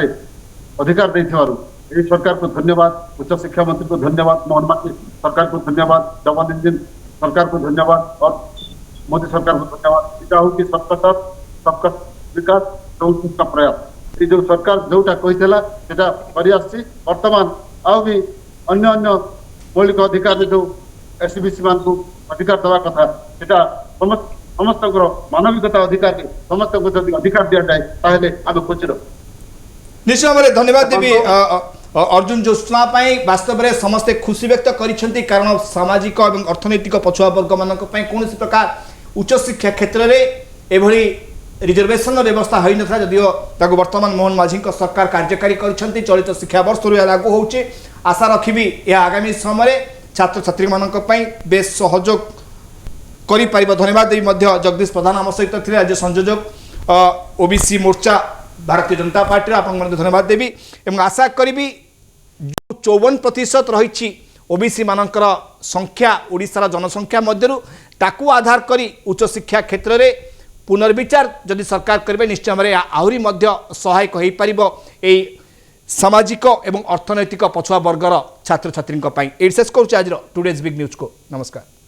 अधिकार देथिबारु यही सरकार को धन्यवाद। उच्च शिक्षा मंत्री को धन्यवाद, मोहन माझी सरकार को धन्यवाद, डबल इंजन सरकार को धन्यवाद और मोदी सरकार को धन्यवाद। इटा हो कि सबका साथ सबका विकास सबका प्रयास ये जो सरकार जोटा कहीला सेटा करि आछि। वर्तमान आउ भी अन्य अन्य मौलिक अधिकार जो एससीबीसी मान को अधिकार देवा कथा सेटा समस्त मानविकता अधिकार समस्त अधिकार दिया जाए ताहले आम खुशी रह। निश्चय भाव में धन्यवाद देवी अर्जुन जो सूचना वास्तव में समस्ते खुशी व्यक्त करिसेंती कारण सामाजिक और अर्थनैतिक पछुआ वर्ग मान कौन प्रकार उच्च शिक्षा क्षेत्र में एभली रिजर्वेशन व्यवस्था हो न जदियो ताको वर्तमान मोहन माझी सरकार कार्यकारी करिसेंती। चलित शिक्षा वर्ष लागू होउची। आशा रखिबी यह आगामी समय छात्र छात्री मानक पई बेस सहयोग करि परिबो। धन्यवाद देवी मध्य जगदीश प्रधान आम सहित थे राज्य संयोजक ओबीसी मोर्चा भारतीय जनता पार्टी आप धन्यवाद देवी एवं आशा करी जो 54% रही ओबीसी मानकर संख्या ओडिशार जनसंख्या मध्यरु ताकू आधार करी उच्च शिक्षा क्षेत्र में पुनर्विचार जदि सरकार करेंगे निश्चय भाव आहरी मध्य सहायक हो पारिबो एई सामाजिक एवं अर्थनैतिक पछुआ वर्गर छात्र छात्री शेष करुच्छे आज टुडेज बिग न्यूज को। नमस्कार।